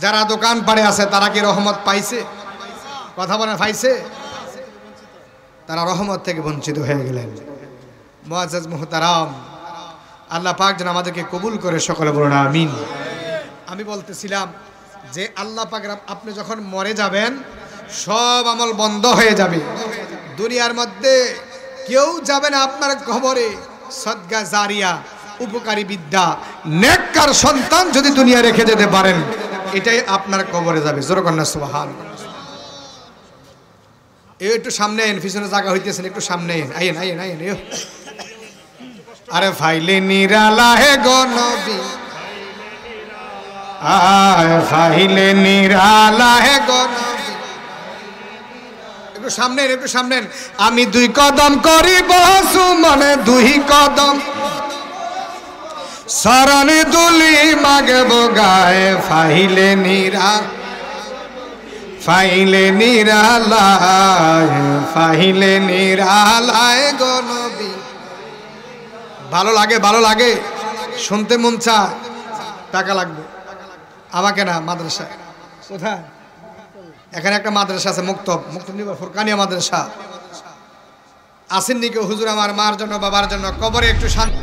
যারা দোকান পাড়ে আছে তারা কি রহমত পাইছে? কথা বলে পাইছে? তারা রহমত থেকে বঞ্চিত হয়ে গেলেন। মুআজ্জাজ মুহতারাম, আল্লাহ পাক যেন আমাদেরকে কবুল করে, সকলে বলুন আমিন। আমি বলতেছিলাম যে আল্লাহ পাক আপনি যখন মরে যাবেন সব আমল বন্ধ হয়ে যাবে, দুনিয়ার মধ্যে কেউ যাবে না আপনার কবরে। সদকা জারিয়া, উপকারী বিদ্যা, নেককার সন্তান যদি দুনিয়া রেখে যেতে পারেন, এটাই আপনার কবরে যাবে। জোরে কন্যা সুবহান। একটু সামনে আইন, পিছনে জায়গা হইতেছেন, একটু সামনে আইন, আইন আইন আইন। আরে ফাইলে নিরালা হে গো নবী আয় ফাইলে নিরালা হে গো নবী একটু সামনে আমি 2 কদম করিব সুমনে 2 কদম শরণে দুলি মাগব গায়ে ফাইলে নিরালায় গো নবী ভালো লাগে শুনতে মন চায় টাকা লাগবে আমাকে না মাদ্রাসা কোথায় এখানে একটা মাদ্রাসা আছে মুক্তব ফুরকানিয়া মাদ্রাসা আসেননি কেউ হুজুর আমার মার জন্য বাবার জন্য কবরে একটু শান্তি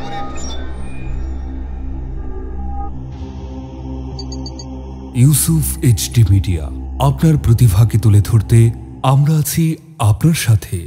ইউসুফ এইচডি মিডিয়া আপনার প্রতিভাকে তুলে ধরতে আমরা আছি আপনার সাথে।